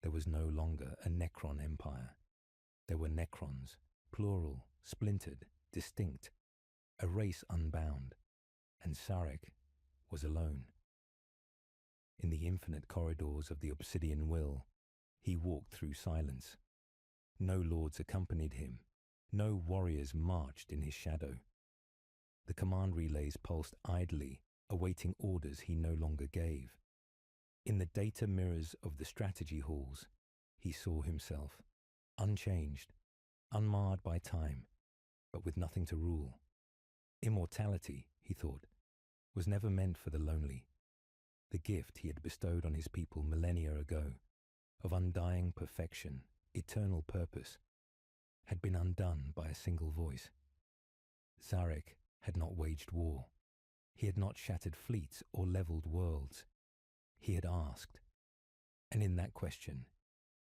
S1: There was no longer a Necron empire. There were Necrons, plural, splintered, distinct, a race unbound, and Zarek was alone. In the infinite corridors of the obsidian will, he walked through silence. No lords accompanied him. No warriors marched in his shadow. The command relays pulsed idly, awaiting orders he no longer gave. In the data mirrors of the strategy halls, he saw himself, unchanged, unmarred by time, but with nothing to rule. Immortality, he thought, was never meant for the lonely. The gift he had bestowed on his people millennia ago, of undying perfection, eternal purpose, had been undone by a single voice. Zarek had not waged war. He had not shattered fleets or leveled worlds. He had asked. And in that question,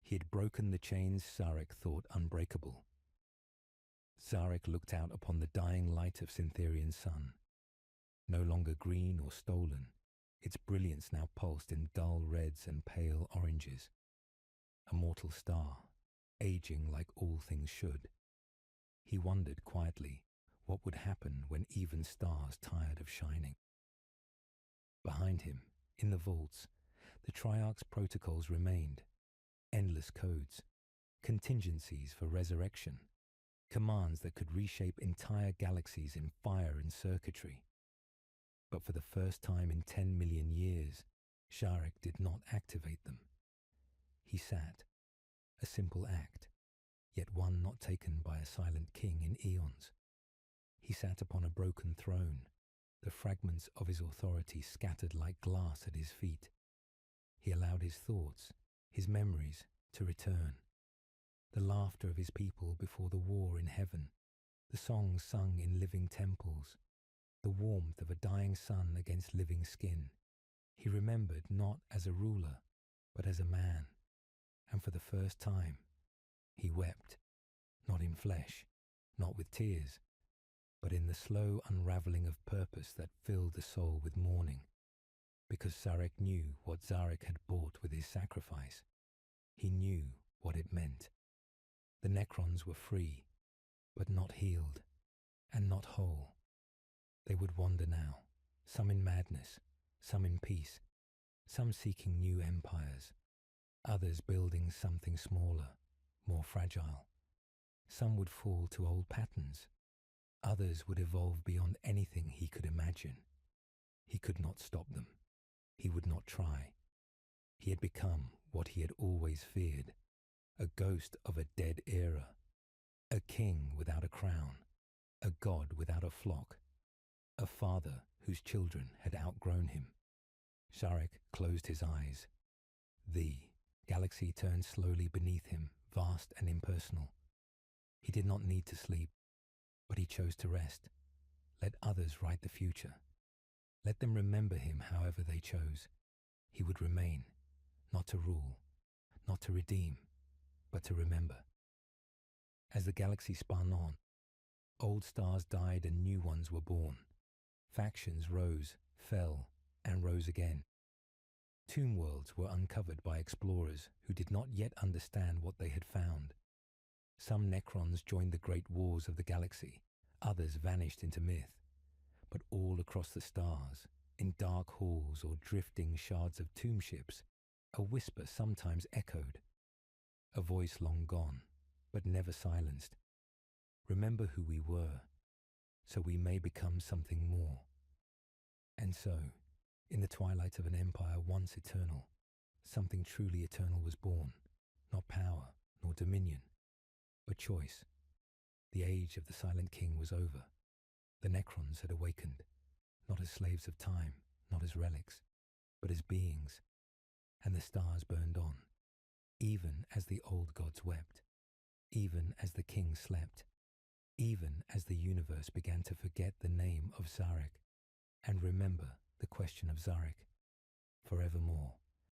S1: he had broken the chains Zarek thought unbreakable. Zarek looked out upon the dying light of Syntherian's sun. No longer green or stolen, its brilliance now pulsed in dull reds and pale oranges. A mortal star, aging like all things should. He wondered quietly what would happen when even stars tired of shining. Behind him, in the vaults, the Triarch's protocols remained. Endless codes, contingencies for resurrection, commands that could reshape entire galaxies in fire and circuitry. But for the first time in 10 million years, Zarek did not activate them. He sat, a simple act, yet one not taken by a silent king in eons. He sat upon a broken throne, the fragments of his authority scattered like glass at his feet. He allowed his thoughts, his memories, to return. The laughter of his people before the war in heaven, the songs sung in living temples, the warmth of a dying sun against living skin. He remembered not as a ruler, but as a man. And for the first time, he wept, not in flesh, not with tears, but in the slow unraveling of purpose that filled the soul with mourning. Because Zarek knew what Zarek had bought with his sacrifice. He knew what it meant. The Necrons were free, but not healed, and not whole. They would wander now, some in madness, some in peace, some seeking new empires, others building something smaller, more fragile. Some would fall to old patterns, others would evolve beyond anything he could imagine. He could not stop them. He would not try. He had become what he had always feared, a ghost of a dead era, a king without a crown, a god without a flock, a father whose children had outgrown him. Zarek closed his eyes. The galaxy turned slowly beneath him, vast and impersonal. He did not need to sleep, but he chose to rest. Let others write the future. Let them remember him however they chose. He would remain, not to rule, not to redeem, but to remember. As the galaxy spun on, old stars died and new ones were born. Factions rose, fell, and rose again. Tomb worlds were uncovered by explorers who did not yet understand what they had found. Some Necrons joined the great wars of the galaxy, others vanished into myth. But all across the stars, in dark halls or drifting shards of tomb ships, a whisper sometimes echoed. A voice long gone, but never silenced. Remember who we were, so we may become something more. And so, in the twilight of an empire once eternal, something truly eternal was born, not power nor dominion, but choice. The age of the Silent King was over. The Necrons had awakened, not as slaves of time, not as relics, but as beings. And the stars burned on, even as the old gods wept, even as the king slept, even as the universe began to forget the name of Zarek and remember the question of Zarek forevermore.